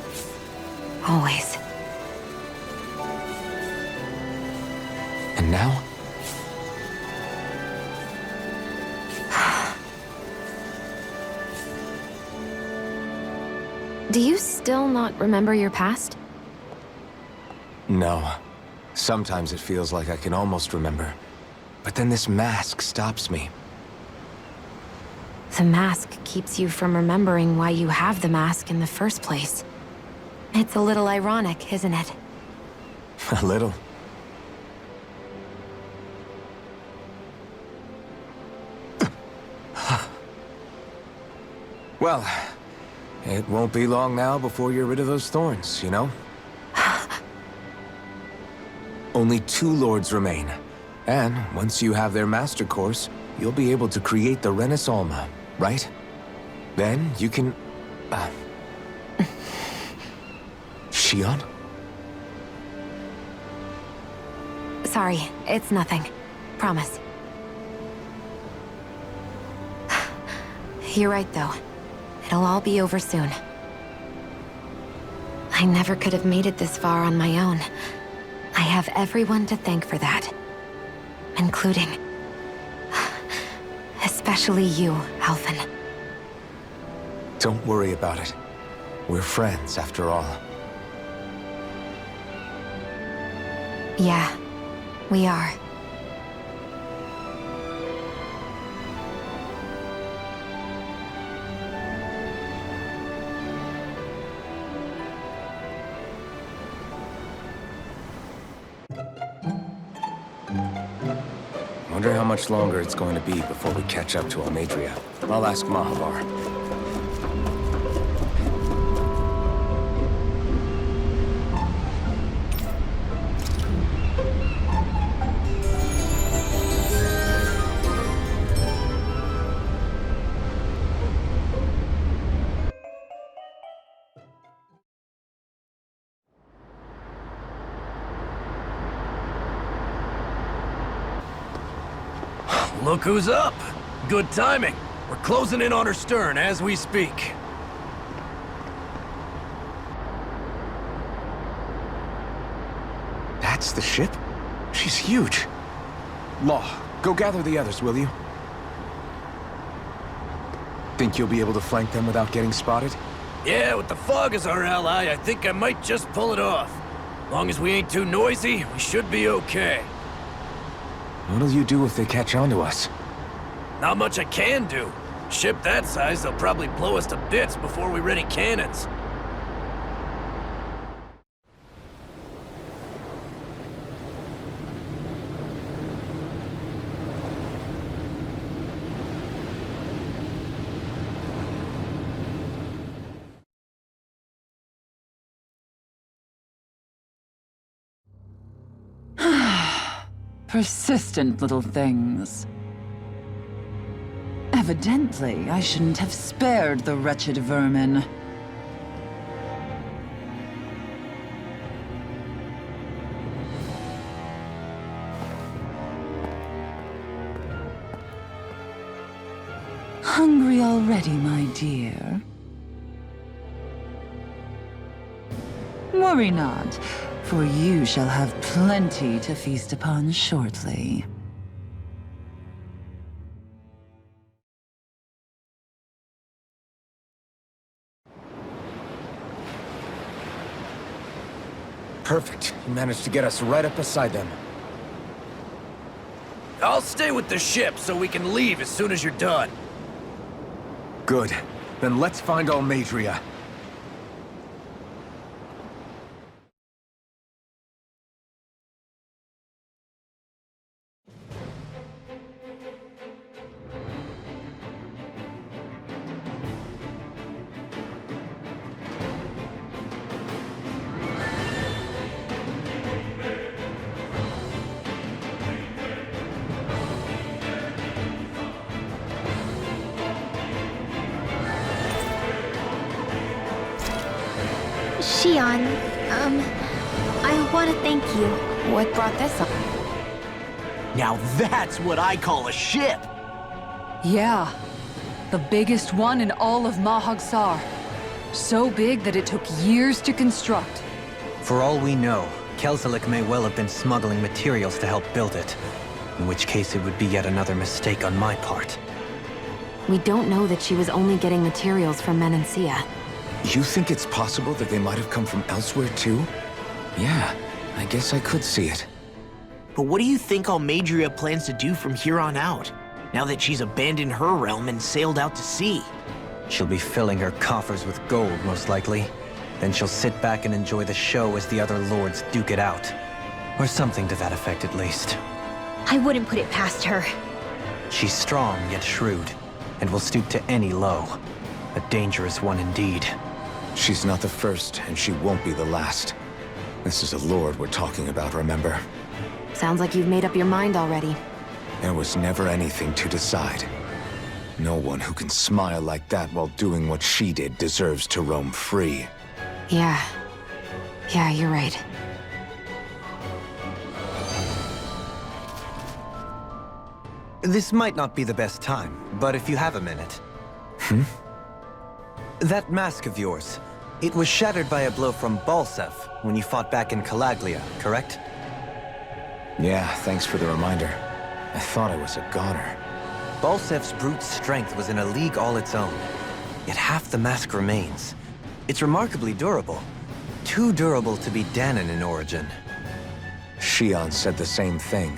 Always. And now? Do you still not remember your past? No. Sometimes it feels like I can almost remember. But then this mask stops me. The mask keeps you from remembering why you have the mask in the first place. It's a little ironic, isn't it? A little. Well, it won't be long now before you're rid of those thorns, you know? Only 2 lords remain. And once you have their master course, you'll be able to create the Renaissance, right? Then you can... Shion? Sorry, it's nothing. Promise. You're right, though. It'll all be over soon. I never could have made it this far on my own. I have everyone to thank for that. Including... especially you, Alphen. Don't worry about it. We're friends, after all. Yeah, we are. Wonder how much longer it's going to be before we catch up to Almeidrea. I'll ask Mahavar. Look who's up! Good timing. We're closing in on her stern as we speak. That's the ship? She's huge. Law, go gather the others, will you? Think you'll be able to flank them without getting spotted? Yeah, with the fog as our ally, I think I might just pull it off. Long as we ain't too noisy, we should be okay. What'll you do if they catch on to us? Not much I can do. Ship that size, they'll probably blow us to bits before we ready cannons. Persistent little things. Evidently, I shouldn't have spared the wretched vermin. Hungry already, my dear? Worry not, for you shall have plenty to feast upon shortly. Perfect. You managed to get us right up beside them. I'll stay with the ship so we can leave as soon as you're done. Good. Then let's find Almeidrea. Shion, I want to thank you. What brought this up? Now that's what I call a ship! Yeah. The biggest one in all of Mahagsar. So big that it took years to construct. For all we know, Kelzelik may well have been smuggling materials to help build it. In which case it would be yet another mistake on my part. We don't know that she was only getting materials from Menancia. You think it's possible that they might have come from elsewhere too? Yeah, I guess I could see it. But what do you think Almeidrea plans to do from here on out, now that she's abandoned her realm and sailed out to sea? She'll be filling her coffers with gold, most likely. Then she'll sit back and enjoy the show as the other lords duke it out. Or something to that effect, at least. I wouldn't put it past her. She's strong, yet shrewd, and will stoop to any low. A dangerous one indeed. She's not the first, and she won't be the last. This is a lord we're talking about, remember? Sounds like you've made up your mind already. There was never anything to decide. No one who can smile like that while doing what she did deserves to roam free. Yeah. Yeah, you're right. This might not be the best time, but if you have a minute. That mask of yours, it was shattered by a blow from Balsef when you fought back in Calaglia, correct? Yeah, thanks for the reminder. I thought I was a goner. Balsef's brute strength was in a league all its own, yet half the mask remains. It's remarkably durable. Too durable to be Dahnan in origin. Shion said the same thing.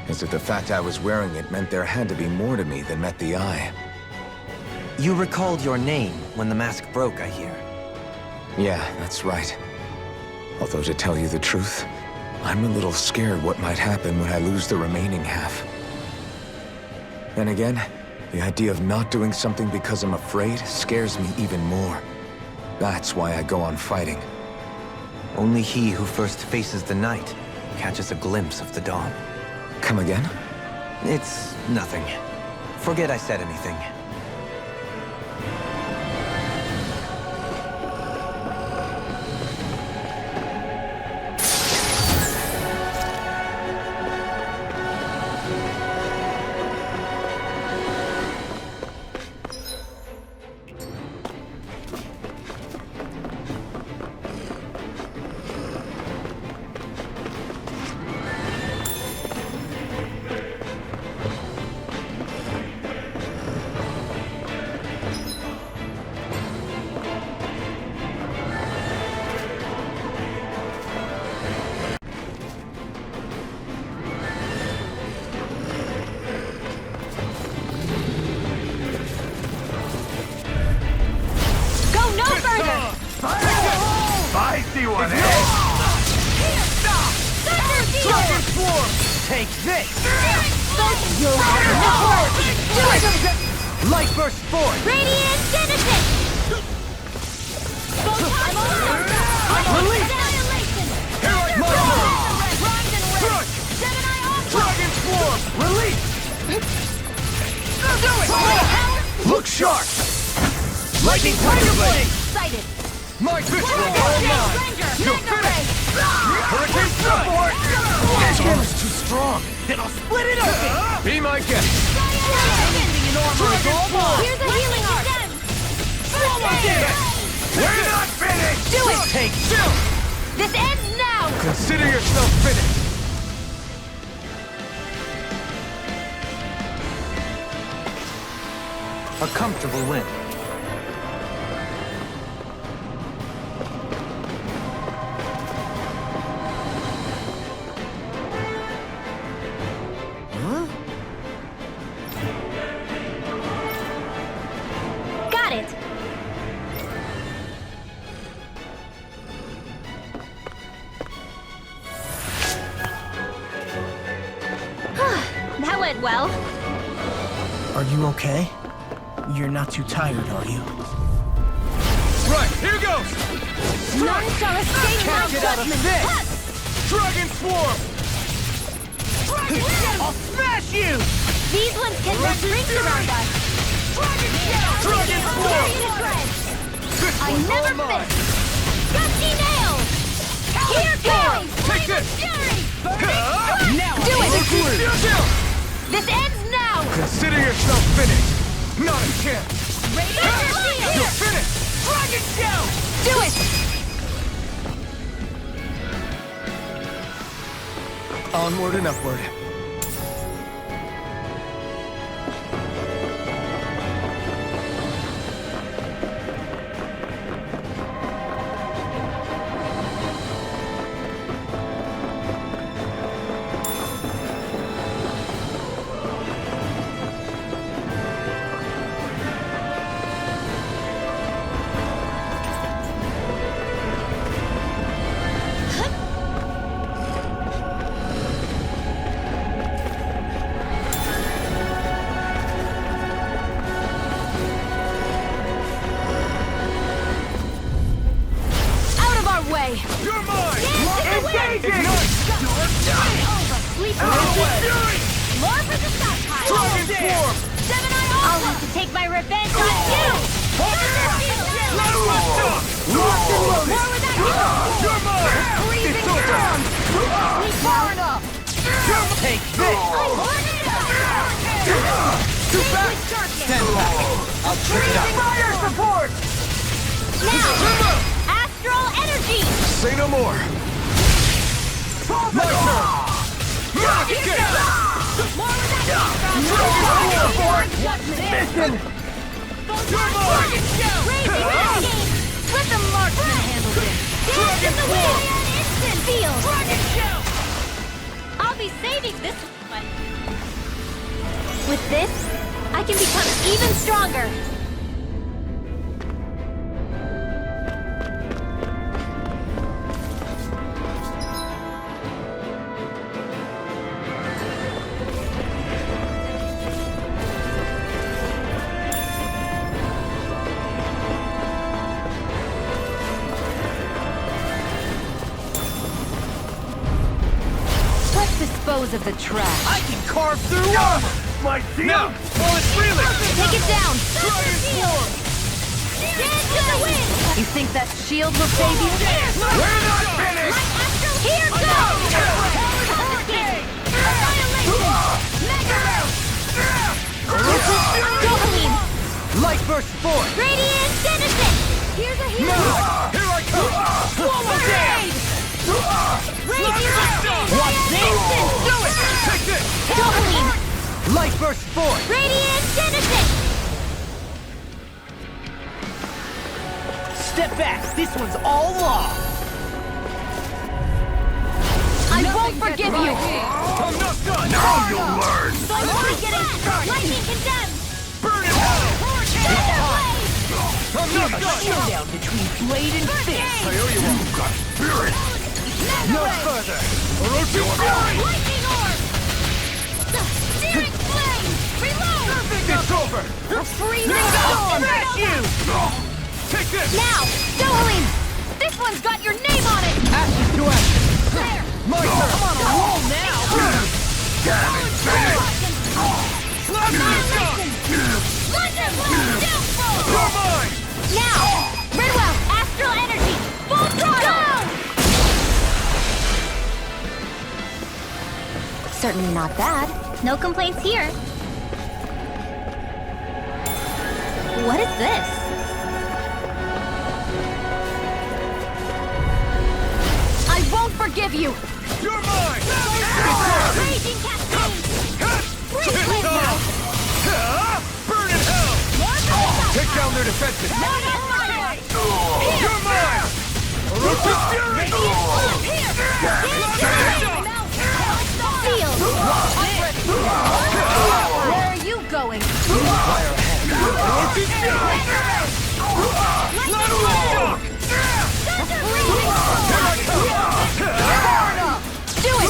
As if the fact I was wearing it meant there had to be more to me than met the eye. You recalled your name when the mask broke, I hear. Yeah, that's right. Although to tell you the truth, I'm a little scared what might happen when I lose the remaining half. Then again, the idea of not doing something because I'm afraid scares me even more. That's why I go on fighting. Only he who first faces the night catches a glimpse of the dawn. Come again? It's nothing. Forget I said anything. Take this! You'll have Do it! Light burst forth! Radiant Genesis! Release! Annihilation! Here I come! Bronze and red! Crush! Gemini Alpha! Dragon Swarm! Release! Do it! Look sharp! Lightning Tiger Blade! Sighted! My fist will all mine! You're finished! Hurricane support! This game is too strong! Then I'll split it open! Be my guest! Here's a healing arc! We're not finished! Do it! Take two! This ends now! Consider yourself finished! A comfortable win. Got it! That went well. Are you okay? You're not too tired, are you? Right, here goes! None shall escape my Can't get out of judgment! this! Huh! Dragon Swarm! I'll smash you! These ones can run rings around us! Dragon Swarm! This I one's never all mine! miss! Gusty nails! Here goes! Take this! Fury! Now Do it! I'll This ends now! Consider yourself finished! Not a chance! Radiant You're finished! Dragon Shell! Do it! Onward and upward. Out of our way! You're mine! Engaging! Sleep Fury! More for the stockpile! Dragon Swarm! Gemini Alpha! I'll have to take my revenge on you! Locked and loaded! More with that hit! You're mine! Freezing It's over! storm! Sleep far enough! Take this! Too fast! Stand back! I'll check it out! Fire support! Now! Astral energy! Say no more! My turn! Rock again! More with that Mission! You're mine! Crazy renegade! Let the marksman handle this! Dance in the wind! Instant field! I'll be saving this one! With this, I can become even stronger! Let's dispose of the trash. I can carve through armor! My shield! Now, while it's reeling! Take it down! Dragon Swarm! Dance in the wind! You think that shield will save you? We're not finished! Here goes! Dopamine! Light burst forth! Radiant Genesis! Here's a healing arc! Here I come! Swallow down! Radiant Watch this! Do it! Take this! Dopamine! Light burst forth! Radiant Genesis! Step back! This one's all law! I won't forgive you! I'm not done! Now you'll learn! Lightning condemned! Burn it out! Thunder I'm not done! Showdown between blade and fist. I owe you one! Got spirit! No further! Orochi Fury! Lightning orb! over! A freezing storm! Smash you! Take this! Now, Dohalim! This one's got your name on it! Ashes to ashes! There! My turn! I'm on a roll now! Annihilation! Thunder Blast Downfall! You're mine! Now, Redwell, Astral Energy! Full throttle! Certainly not bad. No complaints here. What is this? I won't forgive you! You're mine! Raging Cascade! Freeze now! Burn in hell! Take down their defenses! You're mine! Orochi's Fury! Sealed! Where are you going? Orochi's Fury! Shock! Do it!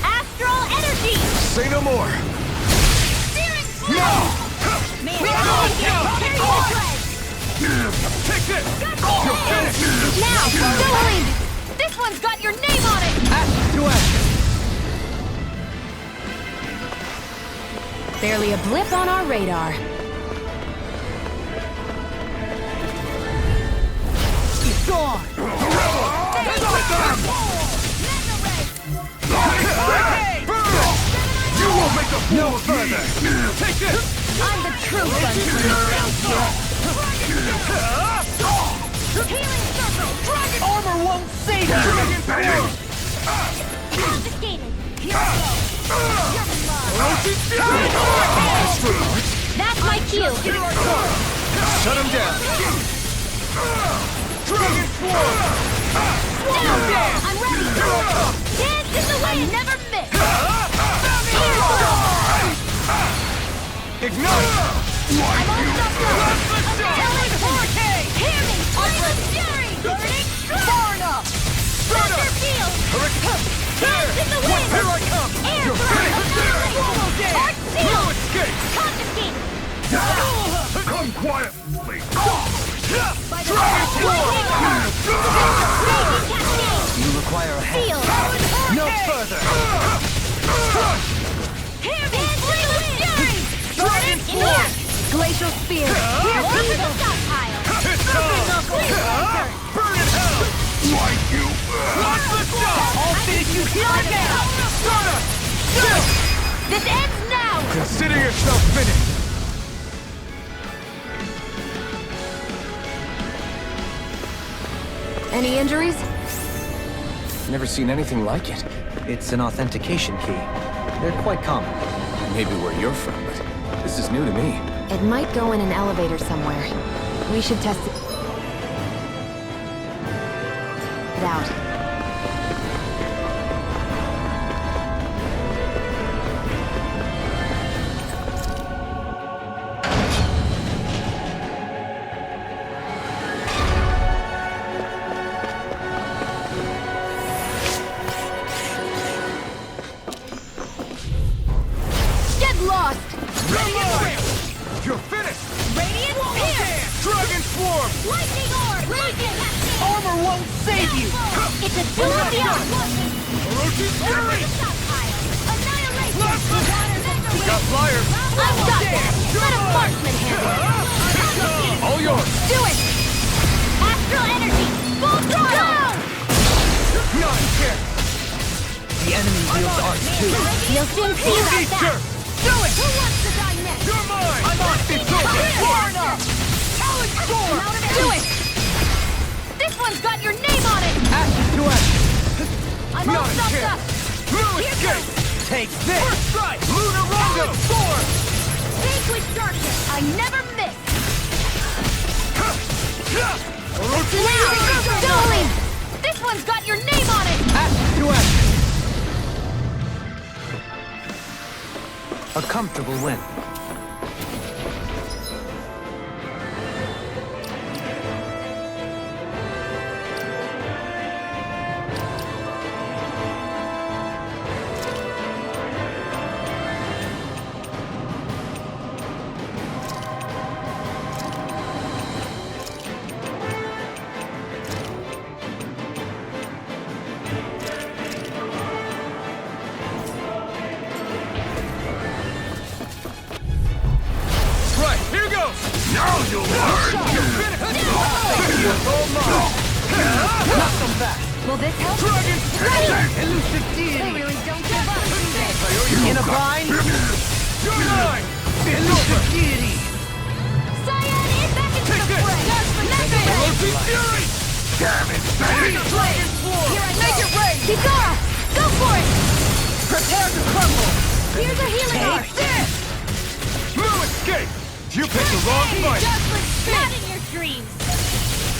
Astral Energy! Say no more! Steering No! Man, Take this! You're finished! now, Dohalim! This one's got your name on it! Ashes to ashes! Barely a blip on our radar. It's gone! You won't make a fool of me! Take this! I'm the true gunslinger around here! Healing Circle! Dragon! Armor won't save you! Confiscated! Here we go! Orochi's Fury! That's my cue! Shut him down! Dragon Swarm! I'm ready! Dance in the wind! I never miss! Ignite! I'm all stuffed up! Let's go! Hurricane! Hear me! Flaming Fury! Burning Far enough! Thunder Field! Dance in the wind! Here I come! Air You're Blast! finished! Annihilation! Arc No Seal! escape! Confiscated! Come quietly! Dragon Swarm! Raging Cascade! You require a hand. Seal! No further! Hear me! Flaming Fury! Dragon In here! Glacial Spear! Here's to the stockpile! It's time! Burn in hell! Like you! Watch the shot! I'll finish you here and now! This ends now! Consider yourself finished! Any injuries? Never seen anything like it. It's an authentication key. They're quite common. Maybe where you're from, but this is new to me. It might go in an elevator somewhere. We should test it out. Get lost! You're finished! Radiant Pierce! Dragon Swarm! Lightning Orb! Lightning Cascade! Armor won't save you! It's a tool of the art! Orochi's Fury! Stockpile! Annihilation! Got flyers! I've got this! Let a marksman handle it! All yours! Do it! Astral Energy! Full throttle! Not a chance! The enemy wields arts too. You'll soon see about Easter! that! Do it! Who wants to die next? You're mine! I'm on! It's over! Far enough! Talon Sword! Do it! This one's got your name on it! Ashes to ashes! I'm all Not a stuffed chance! up! No Here escape! Take this! First strike! Lunar Rondo! Sword! Vanquish darkness! I never miss! Orochi! Now! Dohalim! This one's got your name on it! Ashes to ashes! A comfortable win. one's all mine! Knock them back! Will this help? Dragon Ready! Elusive They deity! really don't give up, do they? In a bind! Mine! Elusive deity! Cyan is back into Take the this! fray! Mega Ray! Elusive fury! Damn it, baby! Dragon Swarm! Here I go! Make it rain! Kizara! Go for it! Prepare to crumble! Here's a healing art! this! No escape! You picked the wrong fight! Not in your dreams!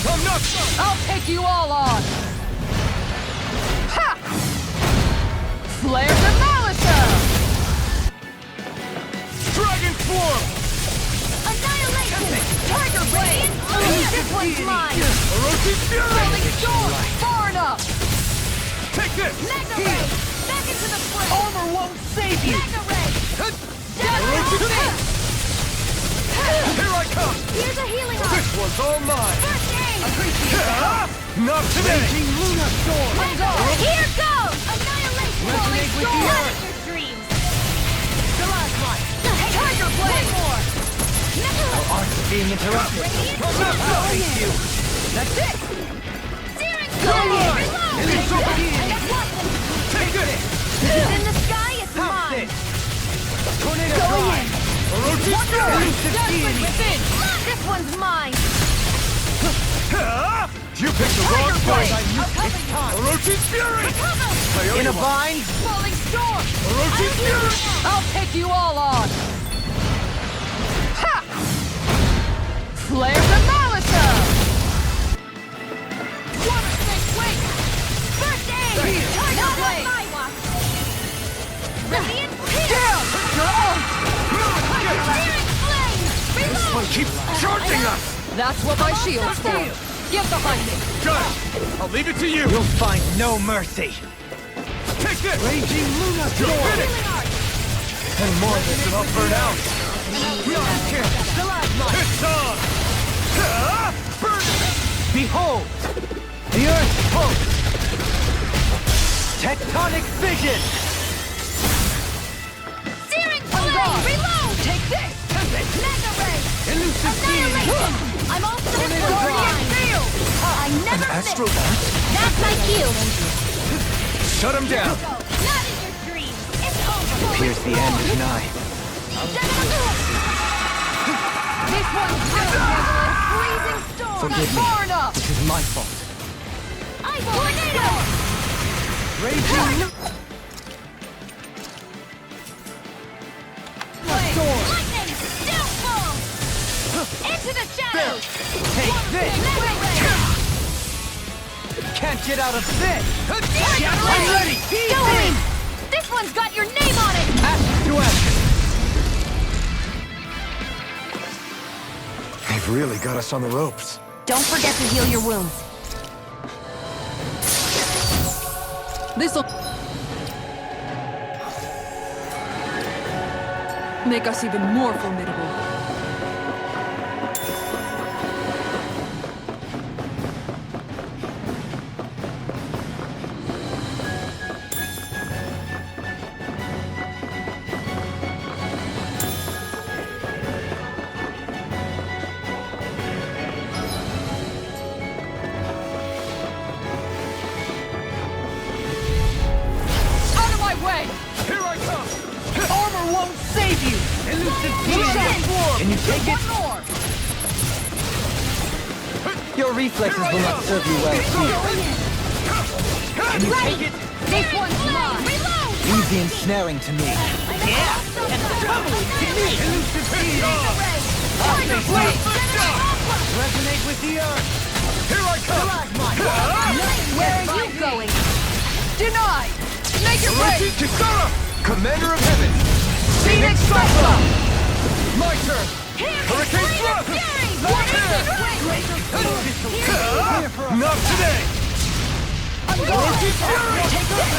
I'm not... I'll take you all on! Ha! Flare the Malisha! Dragon Swarm! Annihilation! Tiger Blade! This one's mine! Orochi Fury! Rolling Storm! Far enough! Take this! Mega Ray! Back into the fray! Armor won't save you! Mega Ray! Orochi Fist! Here I come! Here's a healing art! This one's all mine! First aid! Not today! Raging Luna Storm! Here goes! Annihilation! Resonate with the Not earth. in your dreams! Tiger Blade! More! Mega Ray! Arts are being interrupted! Radiant I'll hate you! That's it! Searing Come Blade! on! Reload! Elusive I deity! got one! Take this! It's in the sky, it's Have mine! this! Tornado Drive! Orochi Fury! Judgment within! This one's mine! You picked the wrong fight! It's time! Orochi Fury! In a bind? Falling storm! Orochi Fury! I'll take you all on! Ha! Flare the Malisha! Water snake wait! First aid! Tiger Blade! My watch! Radiant Down! You're on! Searing flame! This one keeps charging us! That's what my shield's for! Get behind me! Got it! I'll leave it to you! You'll find no mercy. Take this! Raging Luna You're Storm! finished! And more of this and I'll burn out! It's on! Burn it! Behold! The Earth pulse! Tectonic vision! Searing flame! Reload! Take this! Mega Ray! Elusive deity! Annihilation! I'm all set for Guardian Field! I never miss! Astral That's my cue! Shut him down! Not in your dreams! It's over! Appears the end is nigh. This one's good, Angela! Freezing storm! Forgive me. Far enough! This is my fault. I tornado! Raging Lightning! Downfall! Into the shadows! Take this! Mega Ray! Can't get out of this! I'm ready! Go in! This one's got your name on it! Ash to ash! They've really got us on the ropes. Don't forget to heal your wounds. This'll make us even more formidable. Out of my way! Here I come! Armor won't save you! Elusive Reload! deity! Can you take it? One more! Your reflexes will not serve you well here. Can you take it? This one's mine! Reload! Leave the ensnaring to me. Elusive deity! Tiger Blade! Resonate with the earth. Here I come! Where are you going? Denied! Make it Orochi rain! Kisara! Commander of Heaven! Phoenix Cyclone! My turn! Hurricane Thrust! Not today! I'm going! Orochi Fury! Take this!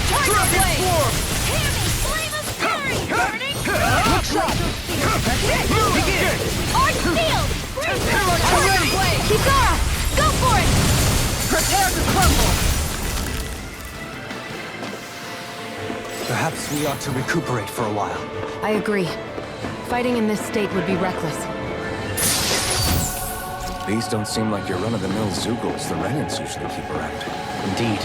Tiger Dragon Blade! Swarm! Hear me! Flame of fury! Burning! Look shot! Begin! Arch shield! Here I I'm come! ready! Blade! Kizara! Go for it! Prepare to crumble! Perhaps we ought to recuperate for a while. I agree. Fighting in this state would be reckless. These don't seem like your run-of-the-mill Zeugles the Renans usually keep around. Indeed.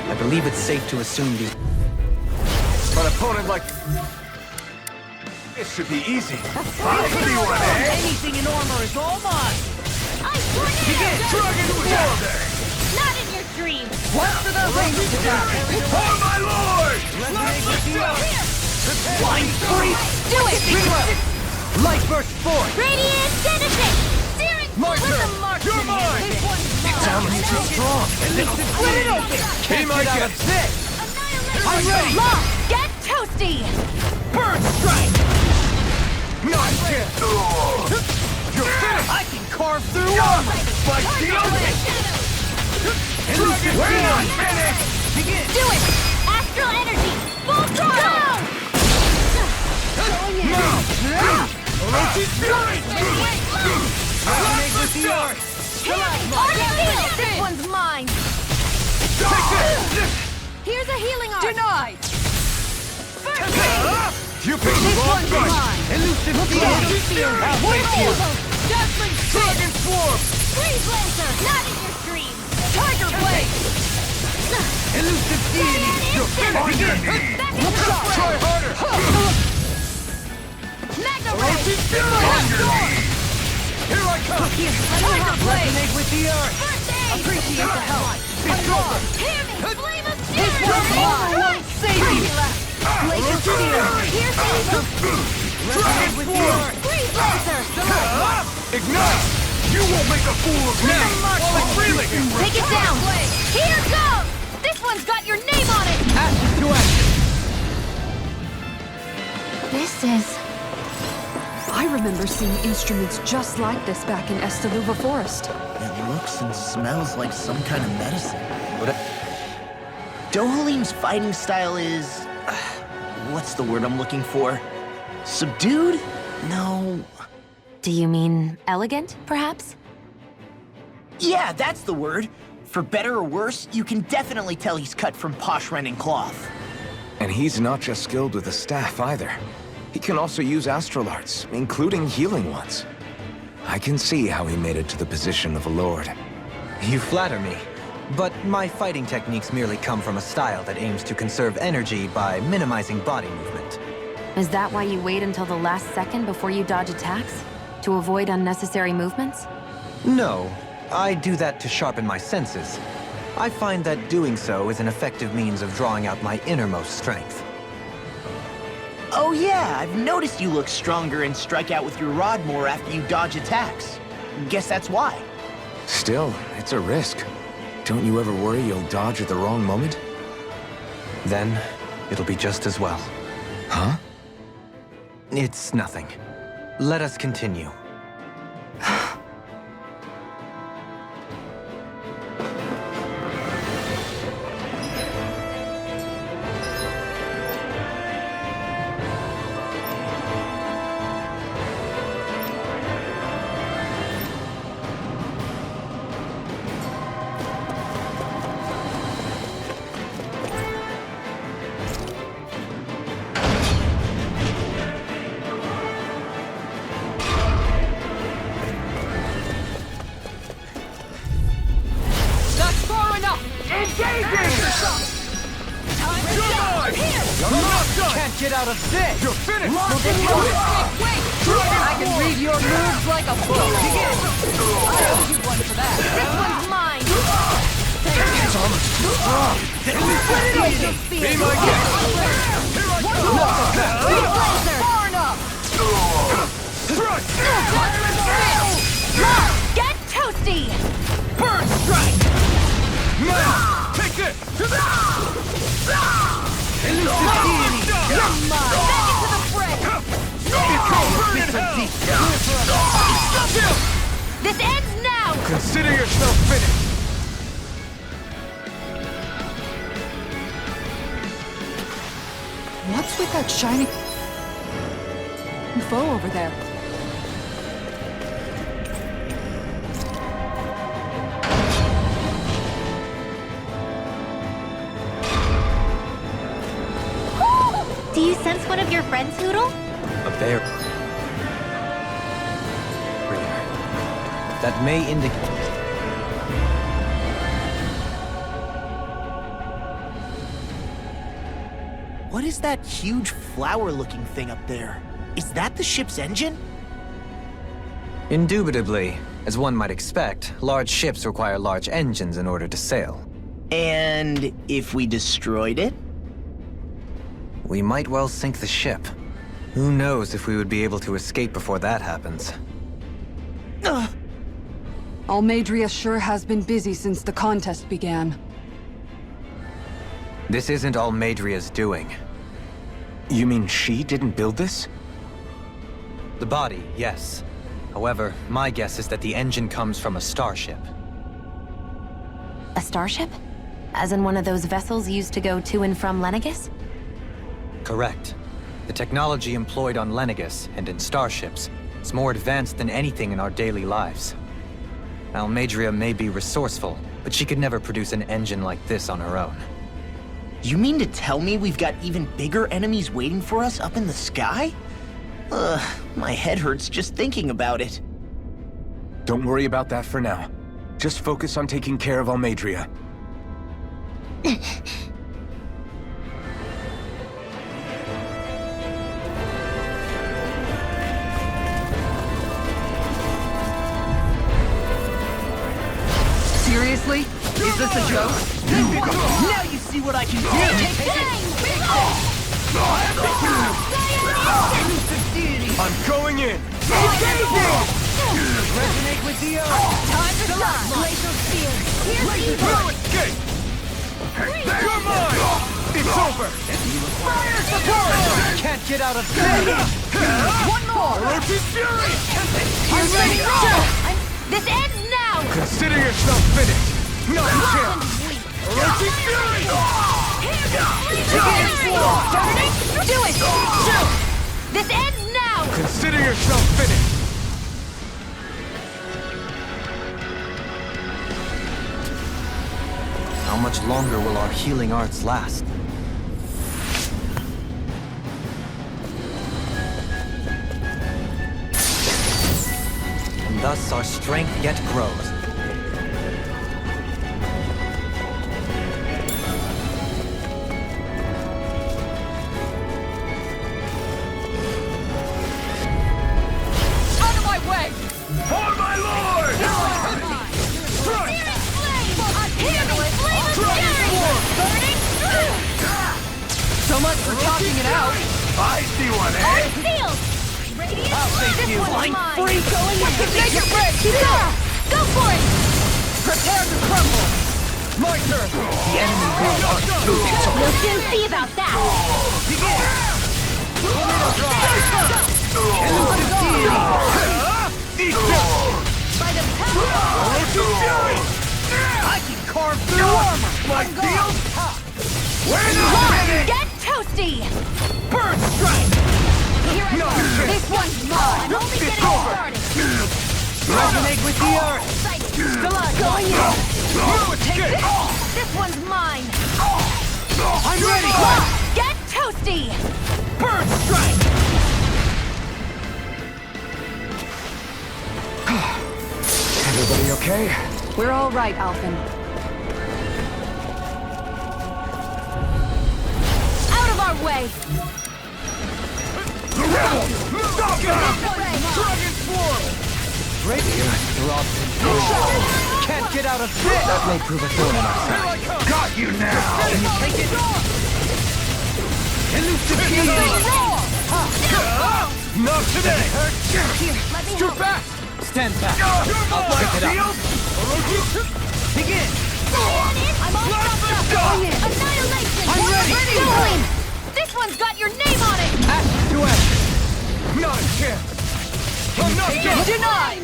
I believe it's safe to assume the... An opponent like... This should be easy. Anyone, eh? Anything in armor is all mine! Dragon with order! Not in your dreams! One for the ranged attack! Oh, my lord! Blind freeze! Do it! Light burst forth! Radiant Genesis! Searing with the mark! You're mine! This one's Sounds too strong! split it open! Be my Get out of guest! this! I'm ready! Lock! Get toasty! Bird strike! Not yet! You're finished! I can carve through armor! Like the ocean! We're not finished! Begin! Do it! Astral energy! Full throttle! Orochi's fury! Make with the art! This one's mine! Take this! Here's a healing art! Denied! You picked the This wrong one's fight! mine! Elusive field! Halfway through! Dazzling Dragon Swarm! Freeze Lancer! Not in your dreams! Tiger blade! Elusive deity! You're finished! Back in the Try harder! Magna Ray! Orochi's fury! Here I come! Tiger blade! Resonate with the earth! First aid! Appreciate the help! It's over! Hear me! Flame of This Fury! one's mine! Won't save you! Blade of fear! Here's the Resonate with the earth! Freeze Lancer! Ignite! You won't make a fool of me! While it's reeling! Take it down! Here goes! This one's got your name on it! Ashes to ashes! This is... I remember seeing instruments just like this back in Estaluva Forest. It looks and smells like some kind of medicine. Dohalim's fighting style is... what's the word I'm looking for? Subdued? No... Do you mean elegant, perhaps? Yeah, that's the word. For better or worse, you can definitely tell he's cut from posh Renan cloth. And he's not just skilled with the staff either. He can also use astral arts, including healing ones. I can see how he made it to the position of a lord. You flatter me. But my fighting techniques merely come from a style that aims to conserve energy by minimizing body movement. Is that why you wait until the last second before you dodge attacks? To avoid unnecessary movements? No, I do that to sharpen my senses. I find that doing so is an effective means of drawing out my innermost strength. Oh yeah, I've noticed you look stronger and strike out with your rod more after you dodge attacks. Guess that's why. Still, it's a risk. Don't you ever worry you'll dodge at the wrong moment? Then, it'll be just as well. Huh? It's nothing. Let us continue. Can't get out of this! You're finished! I can read your moves like a book! Begin! I owe you one for that! This one's mine! His armor's too strong! Be my guest! Here I come! Far enough! Strike! Lock! Get toasty! Bird strike! Now! Take this! Elusive deity! You're mine! Back into the fray! This ends now! Consider yourself finished! What's with that shiny foe over there. Do you sense one of your friends, Noodle? A bear. That may indicate... What is that huge flower-looking thing up there? Is that the ship's engine? Indubitably. As one might expect, large ships require large engines in order to sail. And if we destroyed it? We might well sink the ship. Who knows if we would be able to escape before that happens. Almeidrea sure has been busy since the contest began. This isn't Almeidrea's doing. You mean she didn't build this? The body, yes. However, my guess is that the engine comes from a starship. A starship? As in one of those vessels used to go to and from Lenegis? Correct. The technology employed on Lenegis and in starships is more advanced than anything in our daily lives. Almeidrea may be resourceful, but she could never produce an engine like this on her own. You mean to tell me we've got even bigger enemies waiting for us up in the sky? My head hurts just thinking about it. Don't worry about that for now. Just focus on taking care of Almeidrea. Seriously? Is this a joke? Now you see what I can do! I'm going in! Resonate with the earth. Time to shine. Glacial spear. Here's evil. No escape! You're mine! It's over! Fire support. Can't get out of bed! One more. Orochi's fury! I'm ready. This ends now! Consider yourself finished! No chance! Orochi's fury! Do it! Shoot! This ends now! Consider yourself finished! How much longer will our healing arts last? And thus our strength yet grows. Out of my way. For my lord! So much for talking it out. I see one, eh? Sealed! Radiant I'll save you. I'm Free going in. Make it break. Go for it! Prepare to crumble. My turn! The enemy will not We'll soon see about that! By the power I can carve through armor! Like deal? We're not ready! Get toasty! Bird strike! Here I No go! chance. This one's mine! I'm only It's getting over. started! resonate with the earth! Going in! No escape! This one's mine! I'm ready! Get toasty! Bird strike! Everybody okay? We're all right, Alphen. Out of our way! The rebel! Stop it! Dragon swarm! Can't get out of bed! That may prove a thorn in our side. Got you now! Can you take it? Not today! Scoot back! Stand back! I'll pick it up. Begin! I'm all stopped up! Annihilation! I'm ready. Going! This one's got your name on it! Ash to ash! Not a chance! I'm not done! Denied.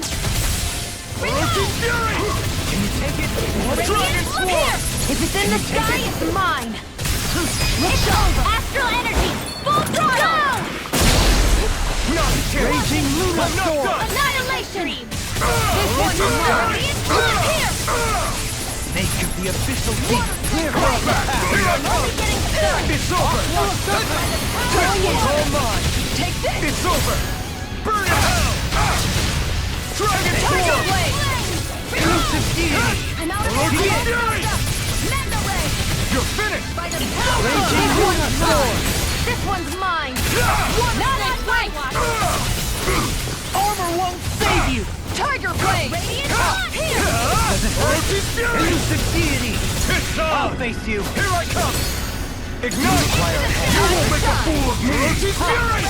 Orochi's fury! Can you take it? Dragon Look here! If it's in the sky, it's mine! It's over! Astral energy! Full throttle! Go! Raging Luna Storm! Annihilation! This one's mine! Here! Snake of the official deep! Clear her back! Here I come! It's over! This one's all mine! Take this! It's over! Burn in hell! Dragon Tiger Form! Blade! Elusive Deity! I'm out of Elusive here! Fury! Mega Ray! You're finished! By the power Raging Luna Storm! This one's mine! Not on my watch! Armor won't save you! Tiger Blade! Radiant here! Elusive Fury! Elusive Deity! I'll face you! Here I come! Ignite! You won't make a fool of me! Elusive Fury!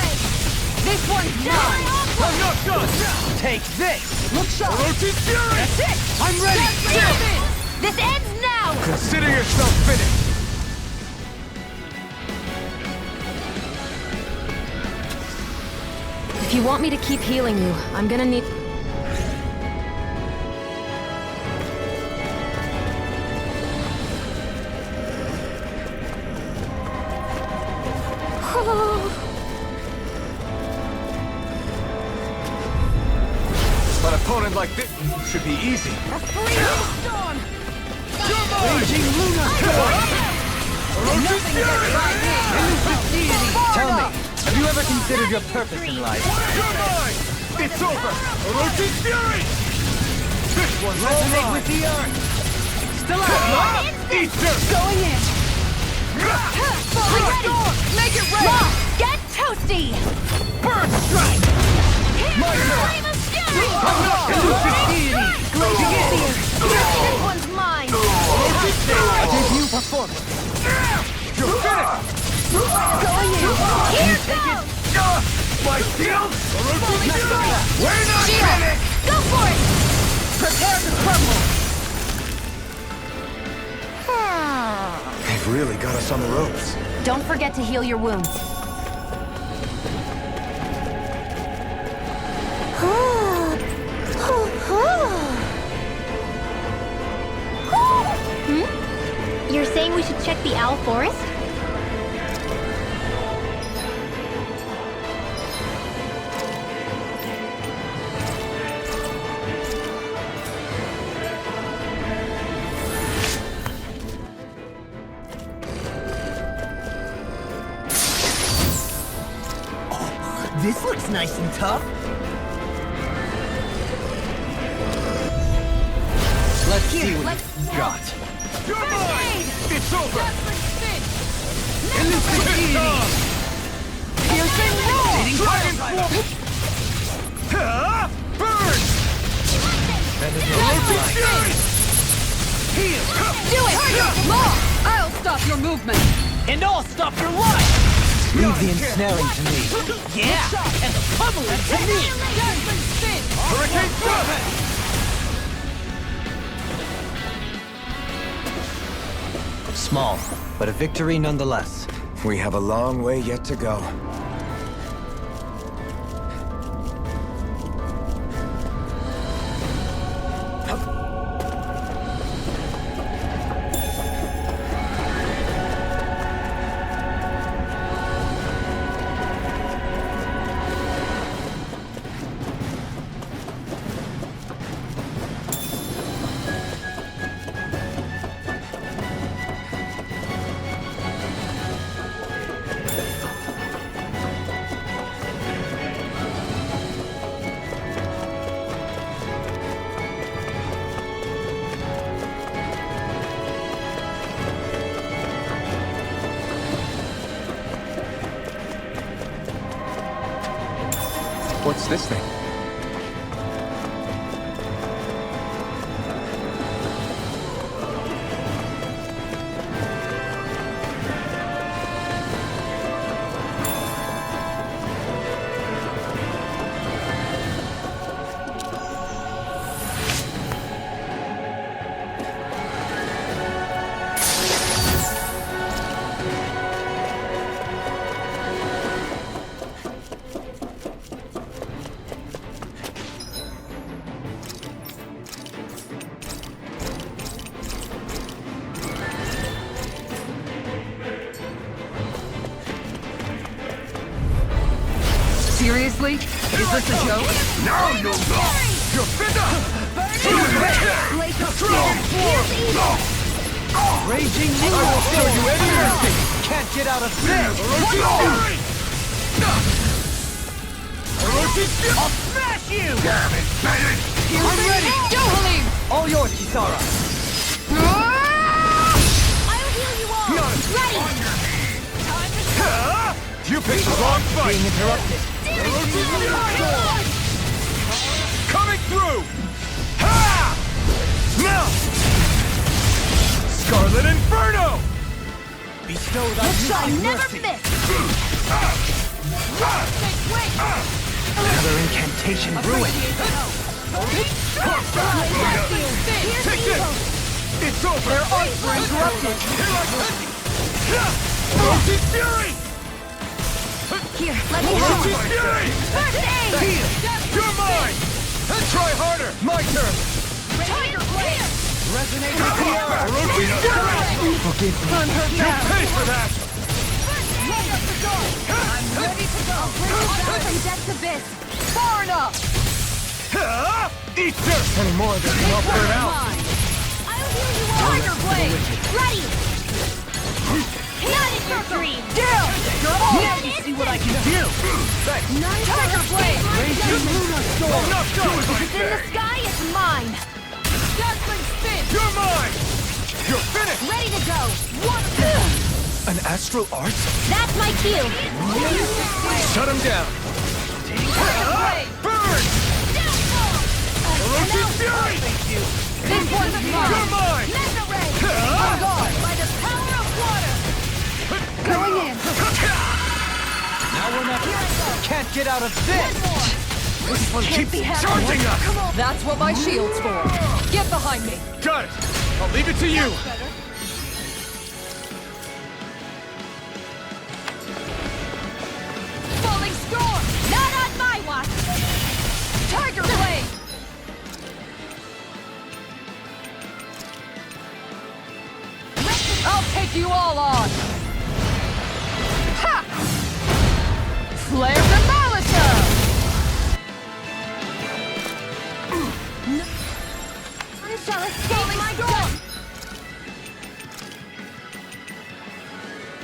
This one's mine! I'm not done! Take this! Look sharp! Elusive Fury! That's it! I'm ready! This ends now! Consider yourself finished! If you want me to keep healing you, I'm gonna need... An opponent like this should be easy. A freezing storm! Raging Luna Storm! Elusive Fury! Elusive Deity! Tell me, have you ever considered your purpose in life? You're mine! It's over! Elusive Fury! This one resonate with the earth! Still out! Eat dirt! Going in! Fully ready! Make it rain! Lock! Get toasty! Bird strike! My turn! Flame of fury! Elusive Deity! This one's mine! A debut performance! You're finished! Going in! Here goes! My shield! Elusive Fury! We're not Shield! finished! Go for it! Prepare to crumble! They've really got us on the ropes. Don't forget to heal your wounds. You're saying we should check the Owl Forest? This looks nice and tough. Let's see what you got. You're mine! It's over! Elusive Deity! Piercing roar! Dragon Form! Burn! Elusive Fury! Heal! Do it! More! I'll stop your movement! And I'll stop your life! Leave the ensnaring to me. Yeah! And the pummeling to me! Hurricane Thrust! Small, but a victory nonetheless. We have a long way yet to go. What's this thing? Seriously? Is this a joke? Now you'll know! You're fitter! Raging I will show you any mercy! Can't get out of this! I'll smash you! Damn it, Bennett! I'm ready! Go, Halim! All yours, Kisara. I'll heal you all! Ready! You picked the wrong fight! Being interrupted. Coming through! Ha! Now! Scarlet Inferno! Bestowed on You you shall my never mercy. miss! Another incantation ruined. Take this! It's over! Their arts were interrupted. Orochi's Fury! Here, let me help! Orochi's Fury! First aid! You're mine! Try harder! My turn! Tiger Blade! Resonating Tiara. Orochi's Fury! Forgive me. You pay for that! I'm ready to go! Bring you back from death's abyss! Far enough. Eat this! Any more than I'll burn out! I'll heal you all! Tiger Blade! Ready! Not in your dream! Down. You're all. Now you see what I can do. Tiger Blade! Raging Luna Storm. Not go as I It's in the say! sky, it's mine! Dazzling spin! You're mine! You're finished! Ready to go! One, An astral art? that's my cue! Shut him down! Burn! Orochi's Fury! This one's mine! You're mine! Mega Ray! On guard! By the power of water! Going in. Now we're not. Can't get out of this. This one keeps charging us! That's what my shield's for. Get behind me. Got it! I'll leave it to you! Falling storm! Not on my watch! Tiger Blade! I'll take you all on. Ha! Flare the Molotov! I shall escape my gun!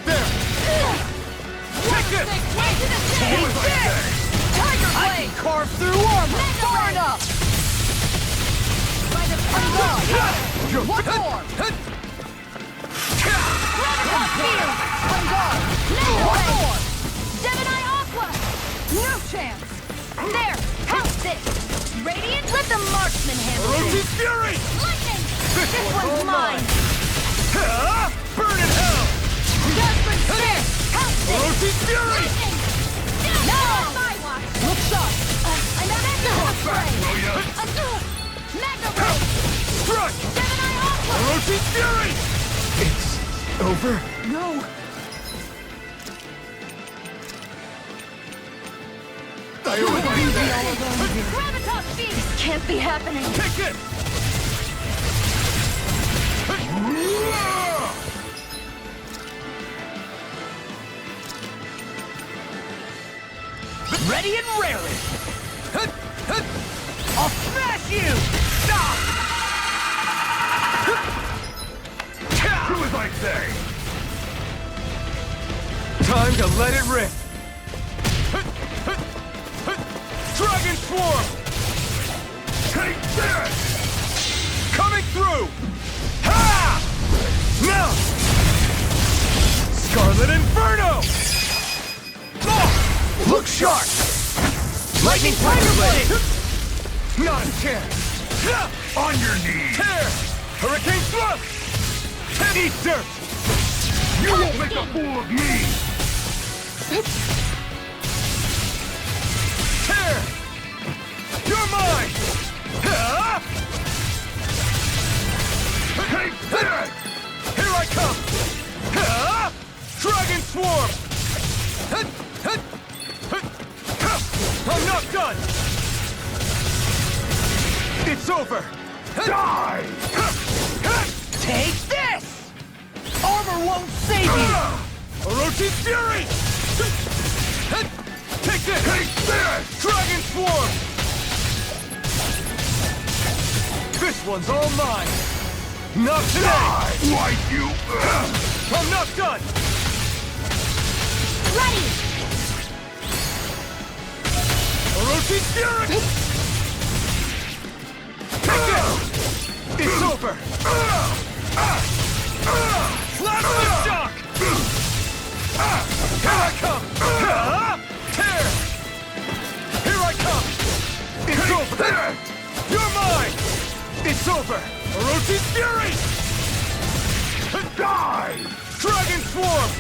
There! Take this! Take this! Tiger I Blade! can carve through armor. Far enough. By the power of You're One more. On guard! Mega Ray! Gemini Aqua! No chance! There! House this! Radiant, let the marksman handle this! Orochi's Fury! Lightning! This This one's one's mine! Burn in hell! Judgment Spear! House this! Orochi's Fury! Lightning! Not on my watch! Look sharp. I'm Mega Ray! Mega Ray! Struck! Gemini Aqua! Orochi's Fury! It's over? No. I always knew that! Gravitas Beast! Can't be happening! Take it! Ready and raring. I'll smash you. Do as I say! Time to let it rip! Dragon Swarm! Take this! Coming through! Ha! Now! Scarlet Inferno! Oh! Look sharp! Lightning Tiger Blade! Not a chance! On your knees! Tear! Hurricane Thrust! Eat dirt! You won't make a fool of me! Tear! You're mine! Take that! Here I come! Dragon Swarm! I'm not done! It's over! Die! Take this. Armor won't save you. Orochi's Fury! Take this! Take this! Dragon Swarm! This one's all mine! Not today! Like you! I'm not done! Ready! Orochi Fury! Take this! It's over! Plasma Shock! Here I come! Tear! Here I come! It's over! You're mine! It's over! Orochi's Fury! Die! Dragon Swarm!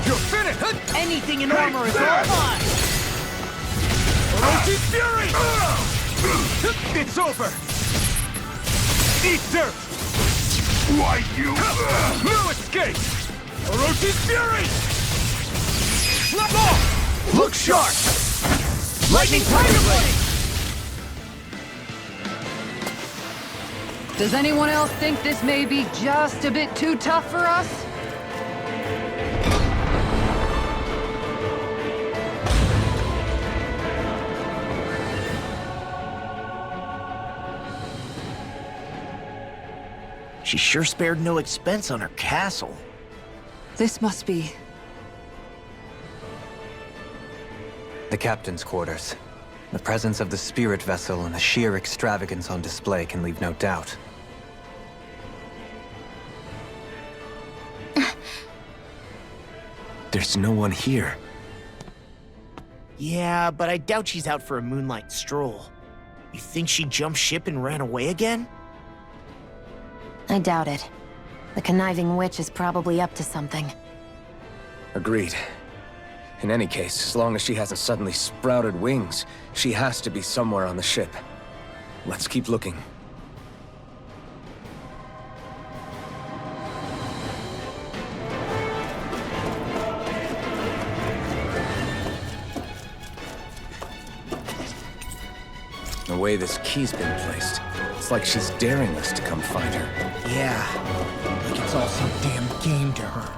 You're finished! Anything in armor is all mine! Orochi's Fury! It's over! Eat dirt! Like you! No escape! Orochi's Fury! Slap off! Look sharp! Lightning Tiger Blade! Does anyone else think this may be just a bit too tough for us? She sure spared no expense on her castle. This must be... The captain's quarters. The presence of the spirit vessel and the sheer extravagance on display can leave no doubt. There's no one here. Yeah, but I doubt she's out for a moonlight stroll. You think she jumped ship and ran away again? I doubt it. The conniving witch is probably up to something. Agreed. In any case, as long as she hasn't suddenly sprouted wings, she has to be somewhere on the ship. Let's keep looking. The way this key's been placed, it's like she's daring us to come find her. Yeah, like it's all some damn game to her.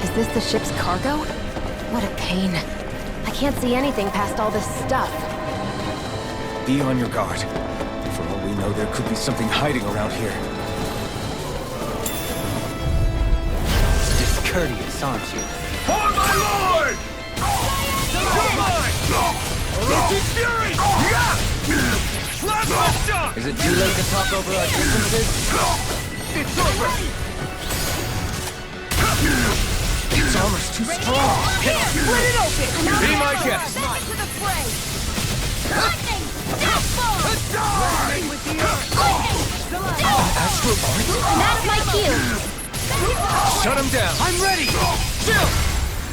Is this the ship's cargo? What a pain. I can't see anything past all this stuff. Be on your guard. For all we know, there could be something hiding around here. It's discourteous, aren't you? For my lord! You're mine! Orochi's Fury! Plasma Shock! Is it too late to talk over our differences? It's over! Its armor's too strong. Split it open! Be my guest! Back into the fray! Lightning! Deathfall! Lightning! Deathfall! Astral Arts? That's my cue! Shut him down! I'm ready! Chill!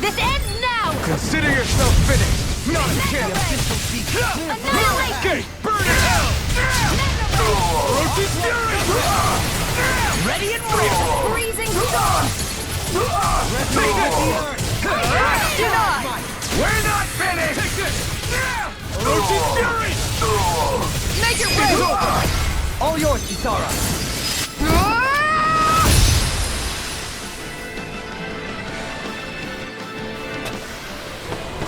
This ends now! Consider yourself finished! Not a chance! Annihilate! Okay, burn in hell! Orochi's Fury! Ready and ready! Freezing storm! Take this! Denied! We're not finished! Take this! Orochi's Fury! Make it ready! All yours, Kisara!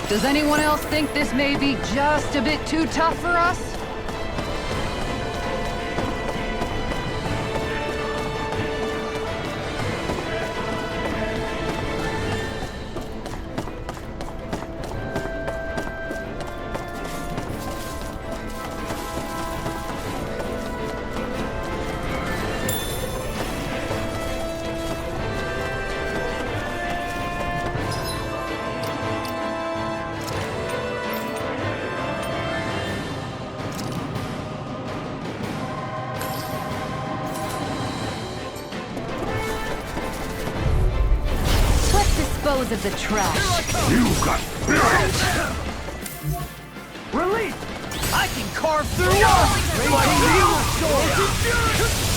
Does anyone else think this may be just a bit too tough for us? dispose of the trash. You got Release! I can carve through walls!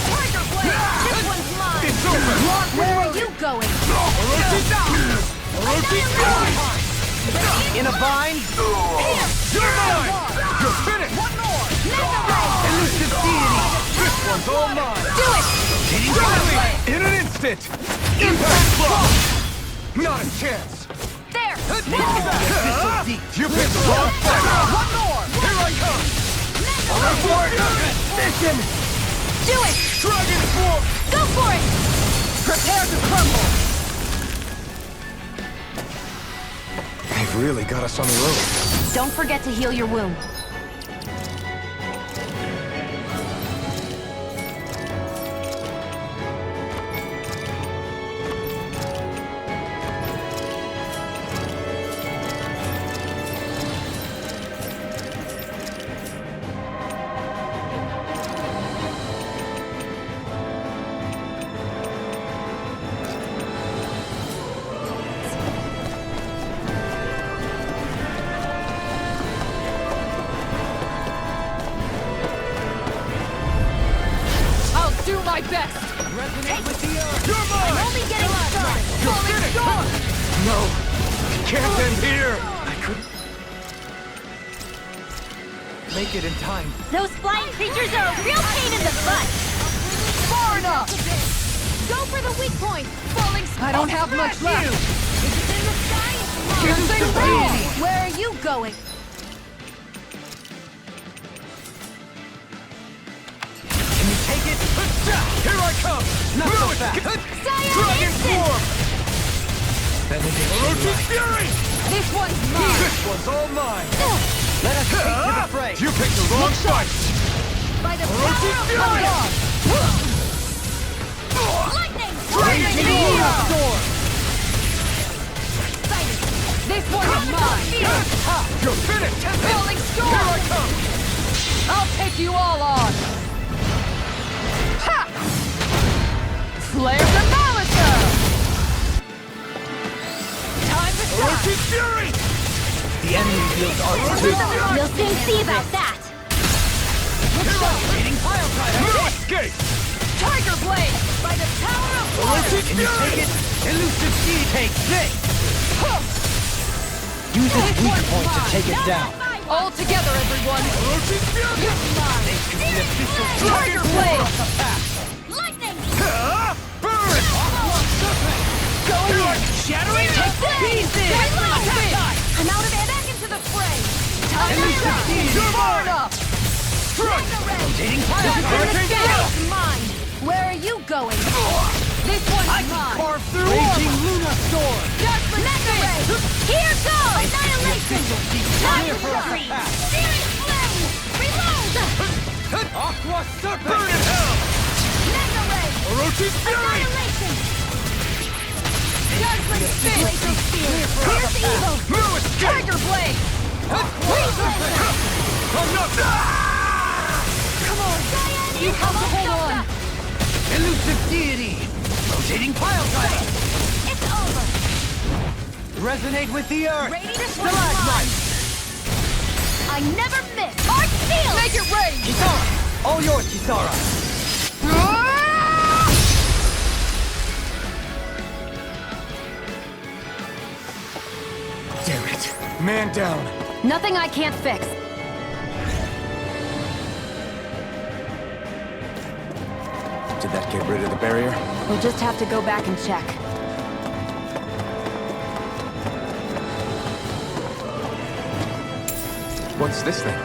Tiger Blade! This one's mine! It's over! Where are you going? In a vine? You're mine! You're finished! One more! Mega Ray! Elusive deity! This one's all mine! Do it! Hitting quickly! In an instant! Impact block! Not a chance! There! You picked the wrong fight! One more! Here I come! On our board! Mission! Do it! Dragon form! Go for it! Prepare to crumble! They've really got us on the road. Don't forget to heal your wound. Do my best! Resonate with the earth! You're mine! I'm only getting started! Falling storm! No! It can't end here! I couldn't make it in time. Those flying creatures are a real pain in the butt! Far enough! Go for the weak point! Falling I don't have much left! Is it in the sky? Piercing rain! Where are you going? Can you take it? Here I come! Not so fast! Dragon form! Orochi Fury! This one's mine! This one's all mine! Let us take to the fray! You picked the wrong fight! By the Orochi power of Fury! lightning! Dragon Meteor! Storm! This one's mine! You're finished! Falling storm! Here I come! I'll take you all on! Ha! Flare the Malachor! Time to Orochi shine! Fury! The enemy wields arts too. We'll soon see about that! Hitting pile driver! No escape! Tiger Blade! By the power of Orochi water! Fury! Elusive Sea takes this! Use its weak point to take it down. All together, everyone! Orochi Fury! This could be official Tiger Blade! Lightning! Burn! Go in! Shattering! Take the pieces! I'm out of air! Back into the fray! Time to shine! You're Far mine! enough! Struck! Rotating pile This driver! is yours! Mine! Where are you going? This one's mine! Carve through Raging Luna Storm! Judgment Ray! Here goes! Annihilation! Time to for us to shine! pass. Searing flame! Reload! Aqua Serpent! Burn in hell! Mega Ray! Orochi Fury! Annihilation! Judgment Spin! Laser Spear! Here's evil! No escape! Tiger Blade! I'm not... Come on! You have to hold on! Elusive Deity! Rotating pile driver! It's over! Resonate with the earth! Ready to stalagmite! I never miss! Arch Field! Make it rain! Kisara! All yours, Kisara! Damn it! Man down! Nothing I can't fix. Did that get rid of the barrier? We'll just have to go back and check. What's this thing?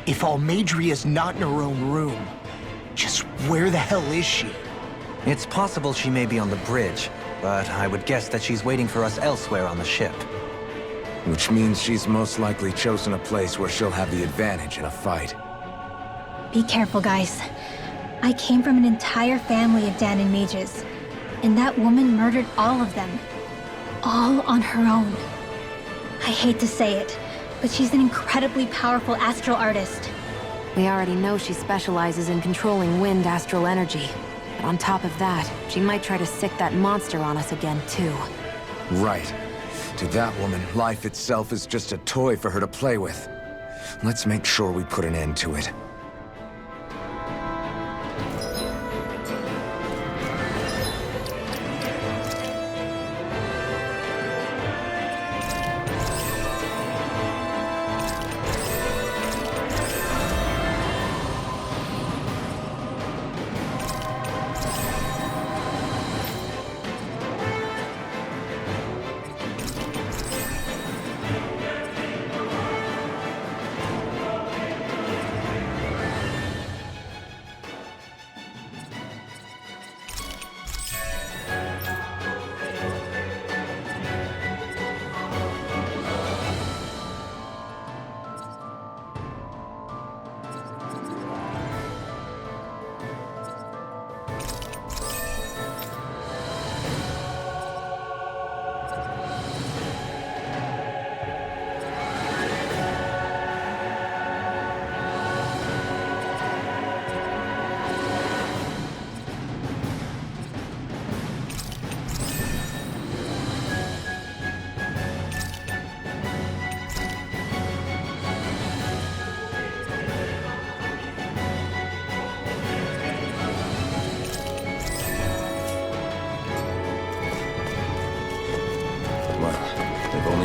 If Almeidrea's not in her own room, just where the hell is she? It's possible she may be on the bridge, but I would guess that she's waiting for us elsewhere on the ship. Which means she's most likely chosen a place where she'll have the advantage in a fight. Be careful, guys. I came from an entire family of Danon mages, and that woman murdered all of them. All on her own. I hate to say it, but she's an incredibly powerful astral artist. We already know she specializes in controlling wind astral energy. But on top of that, she might try to sick that monster on us again, too. Right. To that woman, life itself is just a toy for her to play with. Let's make sure we put an end to it.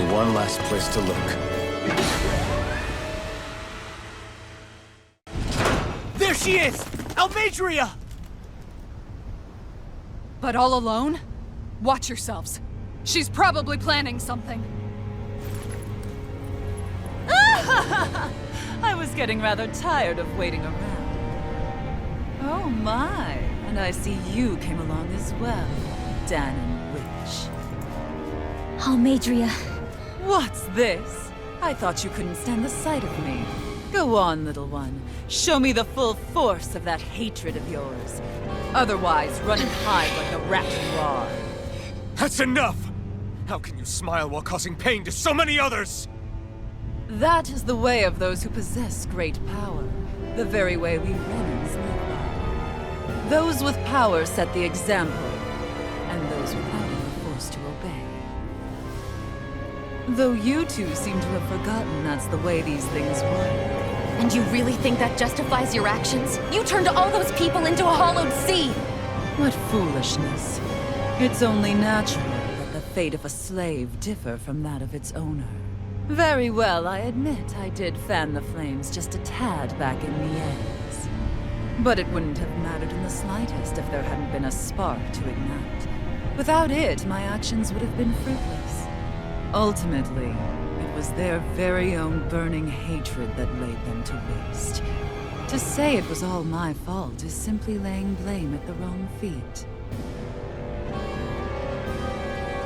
One last place to look. There she is! Almeidrea! But all alone? Watch yourselves. She's probably planning something. I was getting rather tired of waiting around. Oh my, and I see you came along as well, Danon Witch. Almeidrea. What's this? I thought you couldn't stand the sight of me. Go on, little one. Show me the full force of that hatred of yours. Otherwise, run and hide like a rat you are. That's enough! How can you smile while causing pain to so many others? That is the way of those who possess great power. The very way we Renans live by. Those with power set the example, and those without it are forced to obey. Though you two seem to have forgotten that's the way these things work. And you really think that justifies your actions? You turned all those people into a hollowed sea! What foolishness. It's only natural that the fate of a slave differ from that of its owner. Very well, I admit I did fan the flames just a tad back in Mies. But it wouldn't have mattered in the slightest if there hadn't been a spark to ignite. Without it, my actions would have been fruitless. Ultimately, it was their very own burning hatred that laid them to waste. To say it was all my fault is simply laying blame at the wrong feet.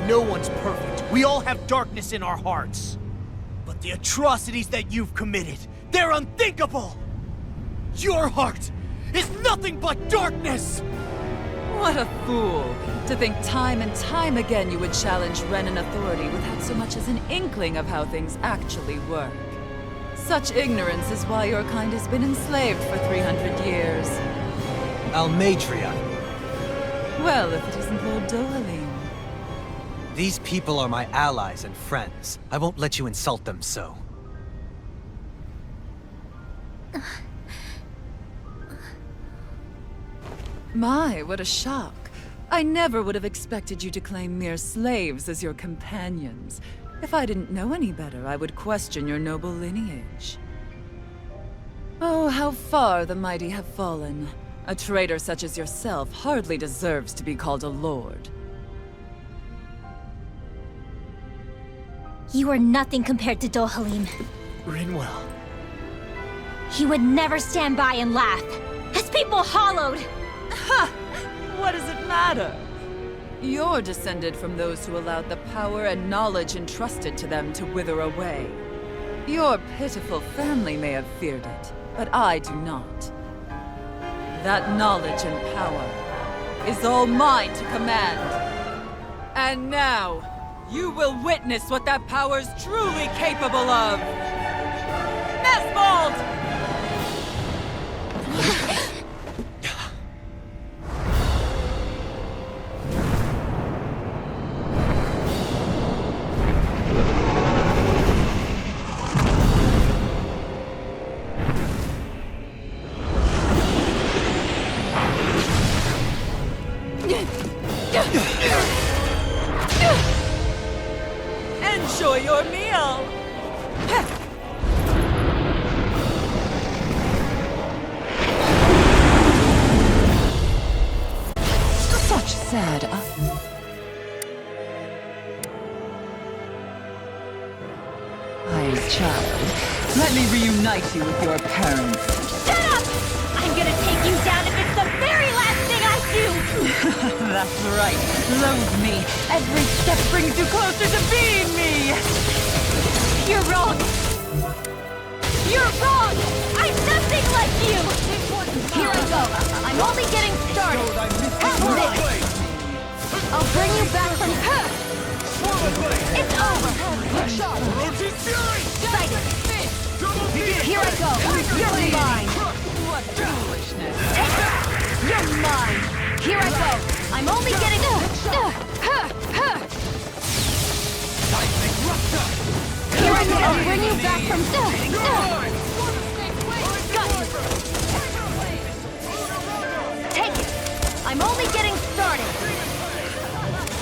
No one's perfect. We all have darkness in our hearts. But the atrocities that you've committed, they're unthinkable! Your heart is nothing but darkness! What a fool! To think time and time again you would challenge Renan authority without so much as an inkling of how things actually work. Such ignorance is why your kind has been enslaved for 300 years. Almeidrea. Well, if it isn't Lord Dohalim. These people are my allies and friends. I won't let you insult them so. My, what a shock. I never would have expected you to claim mere slaves as your companions. If I didn't know any better, I would question your noble lineage. Oh, how far the mighty have fallen. A traitor such as yourself hardly deserves to be called a lord. You are nothing compared to Dohalim. Rinwell. He would never stand by and laugh. His people hollowed! Ha! what does it matter? You're descended from those who allowed the power and knowledge entrusted to them to wither away. Your pitiful family may have feared it, but I do not. That knowledge and power is all mine to command. And now, you will witness what that power's truly capable of! Mesmold! Enjoy your meal! Such sad eyes, child. Let me reunite you with your parents. Shut up! I'm gonna take you down if it's the very last thing I do! That's right. Loathe me. Every step brings you closer to being me! You're wrong! You're wrong! I'm nothing like you! Here I go! I'm only getting started! Have this! I'll bring you back from... It's over! Sighted! Here I go! You're mine! What foolishness! Take it! You're mine! Here I go! I'm only getting... Here I go! I'll bring you back from... Got you! Take it! I'm only getting started!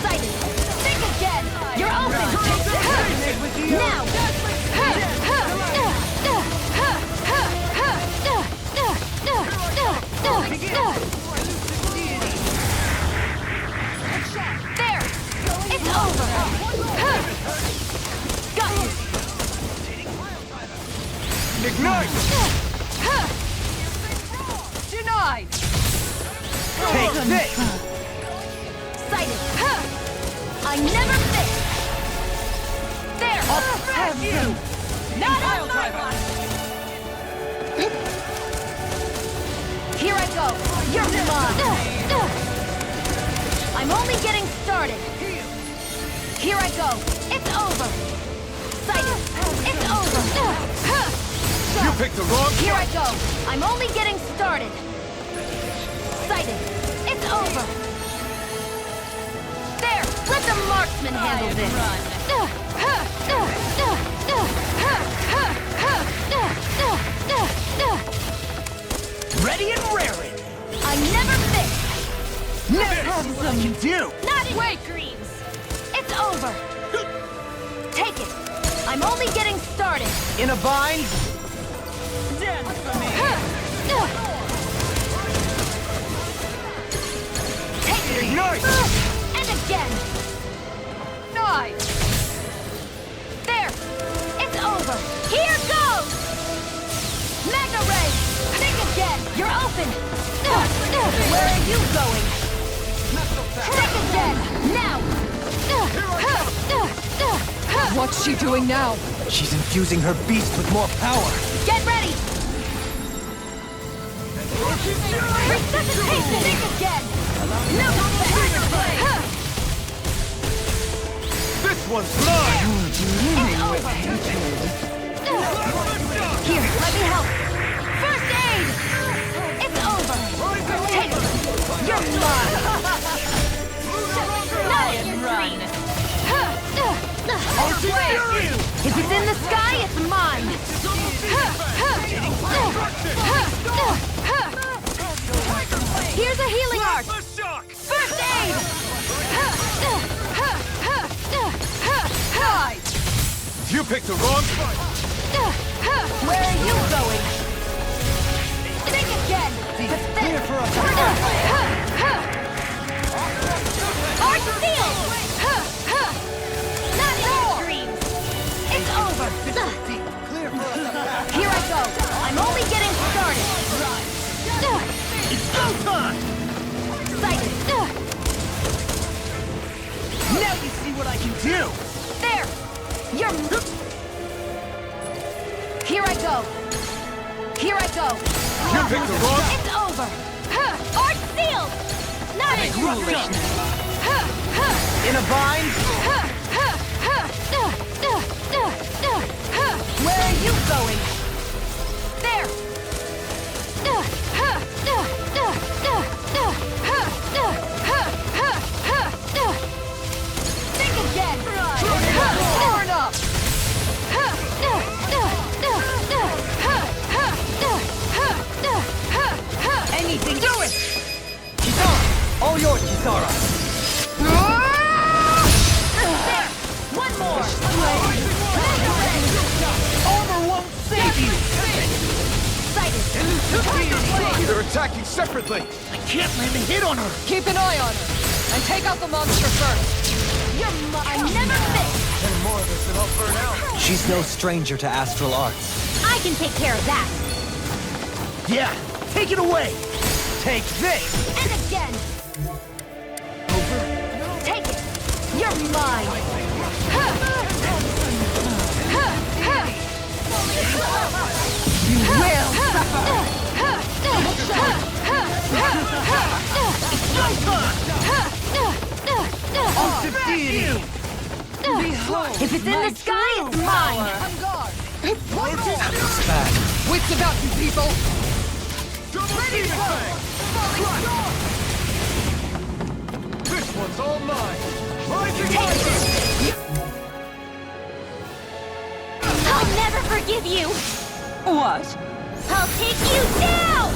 Sighted! Think again! You're open! Now! There! It's over! Got you! Ignite! Denied! Take this! Sighted! I never miss! There! Have you! Not on my watch! Here I go! You're mine! I'm only getting started! Here I go! It's over! Sighted! It's over! You picked the wrong Here I go! I'm only getting started! Sighted! It's over! There! Let the marksman handle this! ready and raring! I never miss! Never you do! Not in my dreams! It's over! Take it! I'm only getting started! In a bind? Dance for me! Take it! Ignite! And again! Nice! There! It's over! Here goes! Magna Ray! Think again! You're open! Where are you going? Think again! Now! What's she doing now? She's infusing her beast with more power. Get ready! Resuscitation! Think again! No! This one's mine! It's over! Here, let me help! First aid! It's over! Take it! You're mine! Not in your dreams! If it's in the sky, it's mine! Here's a healing arc! First aid! You picked the wrong fight! Where are you going? Think again! Clear for us! Arc sealed! Not in your dreams! It's over! Here I go! I'm only getting started! It's go time! Sighted! what I can do! There! You're... Here I go! Here I go! You picked the wrong... It's over! Art sealed! Not Hey, a foolishness! In a bind? Where are you going? There! Think again! Burn up! Anything, do it! Kisara! All yours, Kisara! There! One more! Armor won't save you! Sighted! They're attacking separately! I can't land a hit on her! Keep an eye on her, and take out the monster first. You're mine! Never miss! And more of this and I'll burn out! She's no stranger to astral arts. I can take care of that! Yeah! Take it away! Take this! And again! Take it! You're mine! You will suffer! If it's in the sky, it's mine! It's bad. Wits about you, people! This one's all mine! Take this! I'll never forgive you! What? I'll take you down!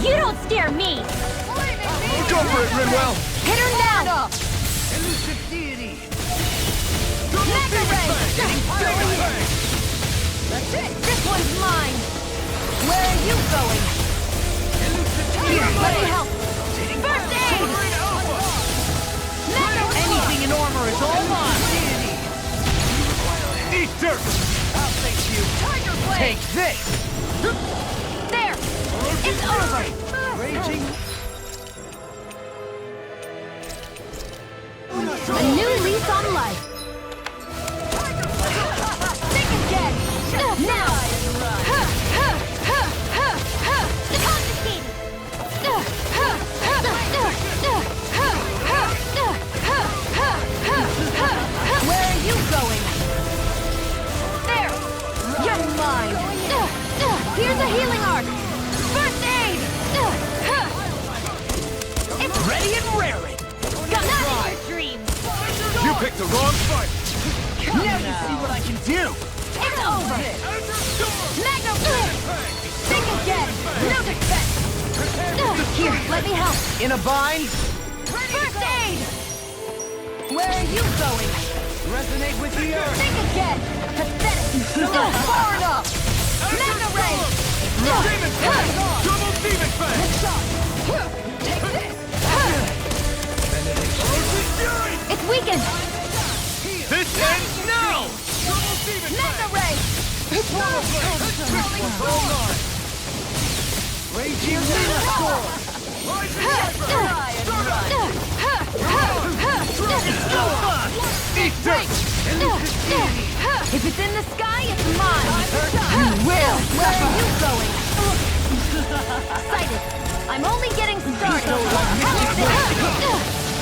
You don't scare me! Go for it, Rinwell! Hit her now! Elusive deity! Mega Ray! That's it! This one's mine! Where are you going? Here, let me help! First aid! Mega Anything in armor is all mine! Eat dirt! I'll thank you! Tiger Blade! Take this! There! It's over! Raging! A new lease on life! Think again! Now! Confiscated! Where are you going? There! You're mine! Here's a healing arc! First aid! It's Ready and raring! not in your dreams! You picked the wrong fight! Now you see what I can do! It's over! Magna Blade! Think again! No defense! Here, let me help! In a bind? First aid! Where are you going? Resonate with the earth! Think again! Pathetic! Far enough! Magna Ray! Demon Fang! Double Demon Fang! Take this! Explosive Fury! It's weakened! This ends now! Double Demon Magna Ray! This one's all mine! Raging Lunar Storm! Eat dirt! If it's in the sky, it's mine! You will! Where are you going? Sighted! I'm only getting started! How is this?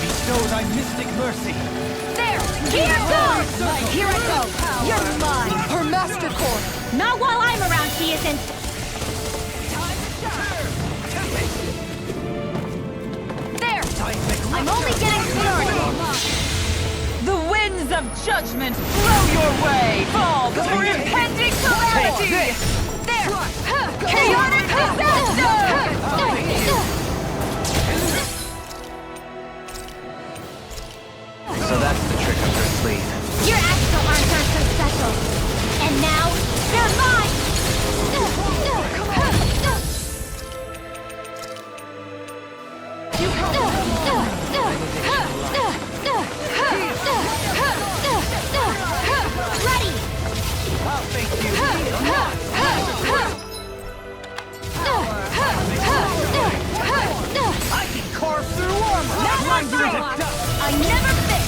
Bestow thy mystic mercy! There! Here goes! Here I go! You're mine! Her master core! Not while I'm around, she isn't! There! I'm only getting started! The winds of judgment blow your way! Fall before impending calamity! There! Chaotic disaster! So that's the trick up her sleeve. Your astral arms aren't so special. And now, they're mine! Ready! I'll thank you! I can carve through you into dust! I never miss!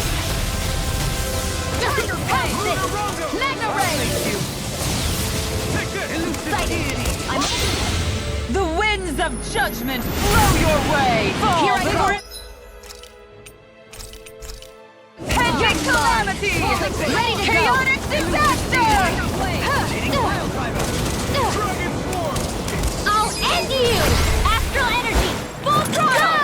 Have this! Mega Ray! Take this! The winds of judgment blow your way! Fall Here I before go. it! Pending calamities! Ready to go. Chaotic disaster! I'll end you! Astral energy! Full throttle!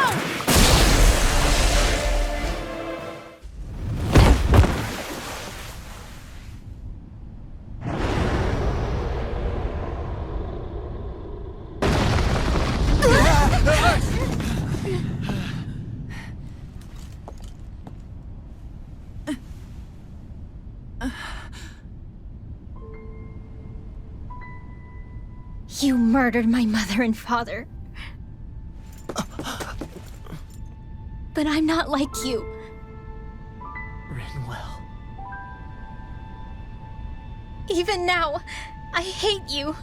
You murdered my mother and father. But I'm not like you. Rinwell. Even now, I hate you.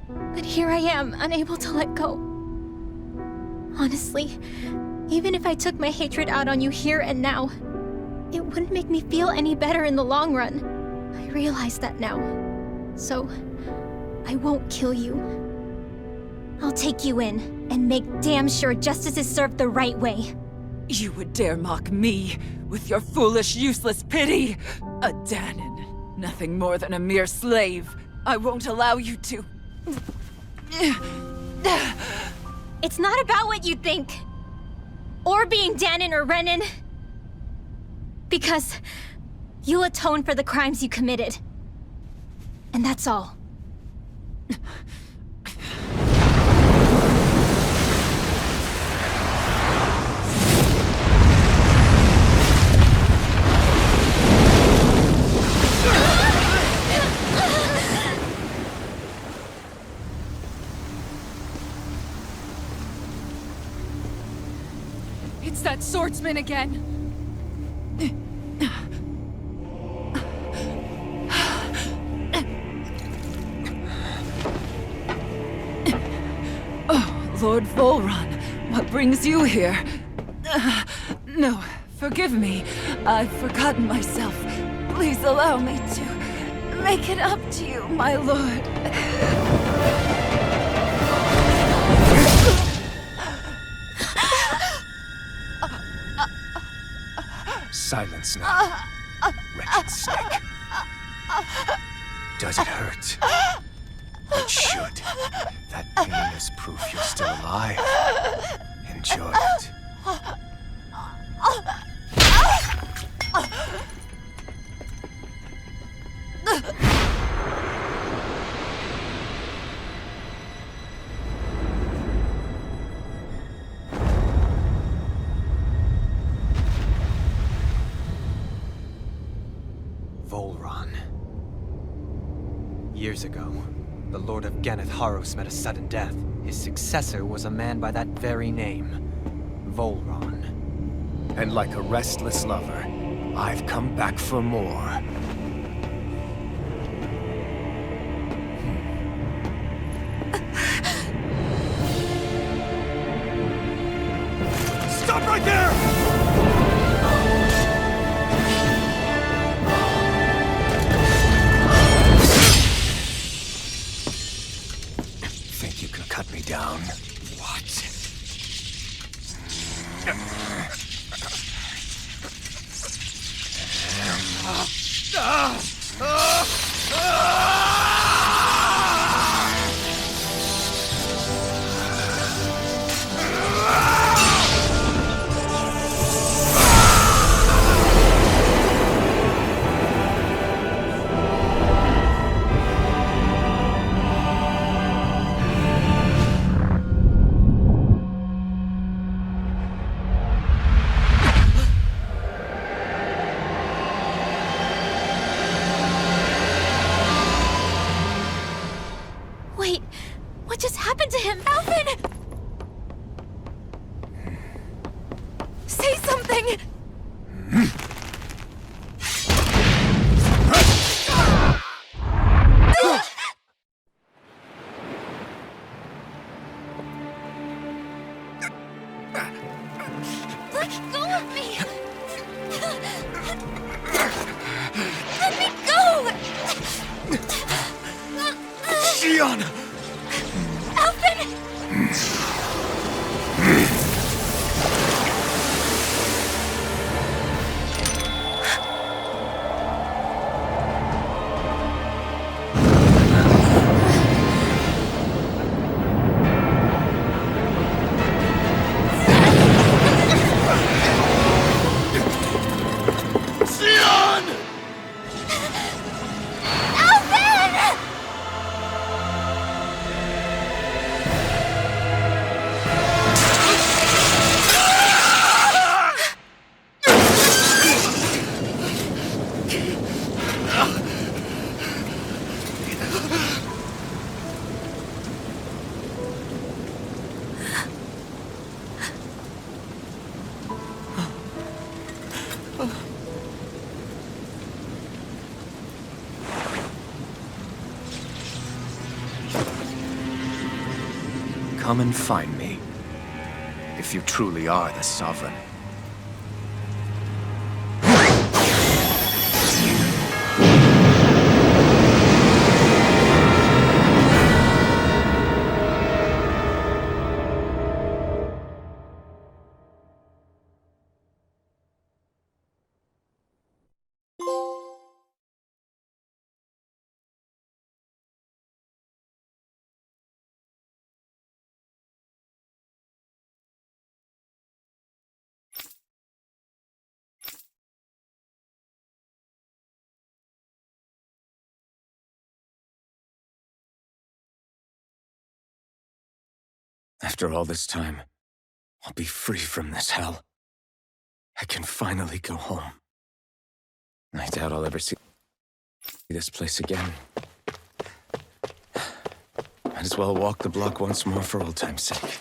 But here I am, unable to let go. Honestly, even if I took my hatred out on you here and now, it wouldn't make me feel any better in the long run. I realize that now. So, I won't kill you. I'll take you in and make damn sure justice is served the right way. You would dare mock me with your foolish, useless pity? A Danon, nothing more than a mere slave. I won't allow you to... It's not about what you think. Or being Danon or Renan. Because you'll atone for the crimes you committed. And that's all. It's that swordsman again. Oh, Lord Volron, what brings you here? No, forgive me. I've forgotten myself. Please allow me to make it up to you, my lord. Silence now, wretched snake. Does it hurt? It should. That pain is proof you're still alive. Enjoy it. Volron. Years ago, the Lord of Ganeth Haros met a sudden death. His successor was a man by that very name, Volron. And like a restless lover, I've come back for more. Stop right there! Think you can cut me down? What? Wait, what just happened to him? Alvin! Say something! Let go of me! Let me go! Shion! Alphen! Shion! Alphen! Come and find me, if you truly are the Sovereign. After all this time, I'll be free from this hell. I can finally go home. I doubt I'll ever see this place again. Might as well walk the block once more for old time's sake.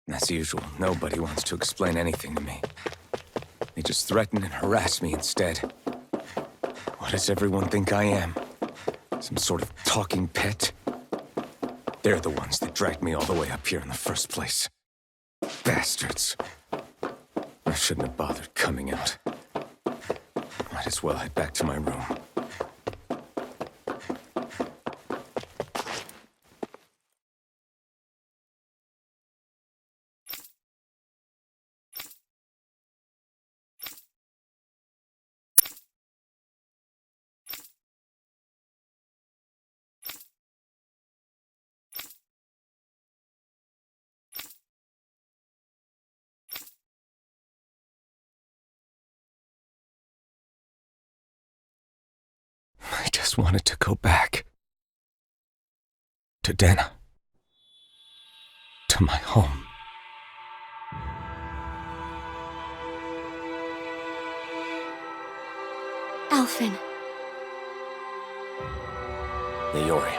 As usual, nobody wants to explain anything to me. They just threaten and harass me instead. What does everyone think I am? Some sort of talking pet? They're the ones that dragged me all the way up here in the first place. Bastards. I shouldn't have bothered coming out. Might as well head back to my room. I just wanted to go back. To Dana. To my home. Alphen. Leori.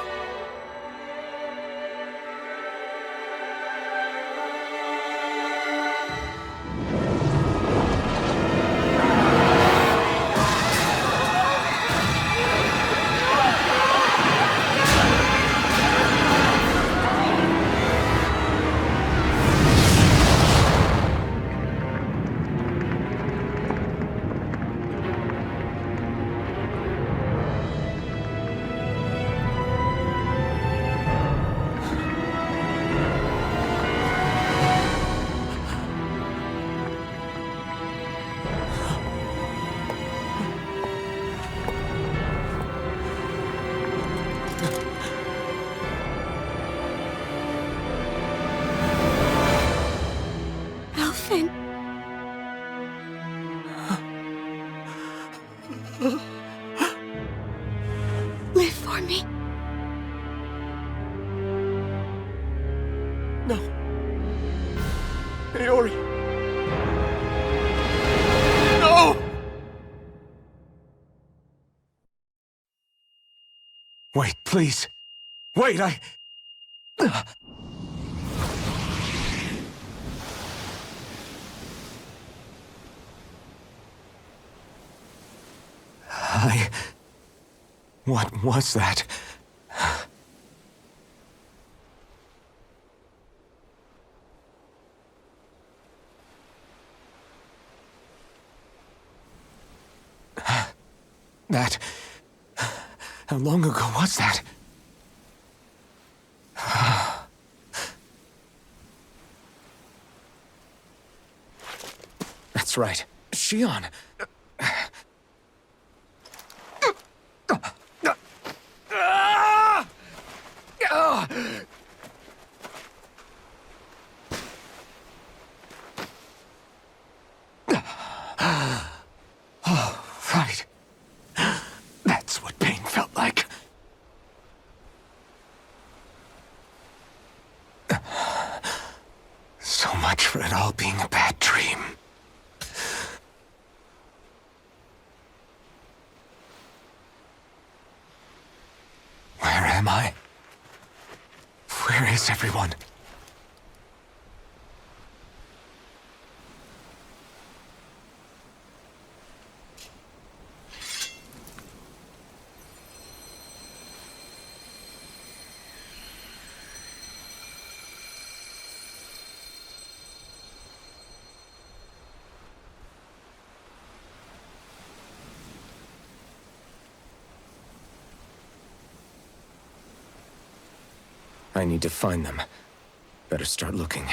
Aori! No! Wait, please. Wait, What was that? That... How long ago was that? That's right. Shion. Oh, right. That's what pain felt like. So much for it all being a bad dream. Where am I? Where is everyone? I need to find them. Better start looking.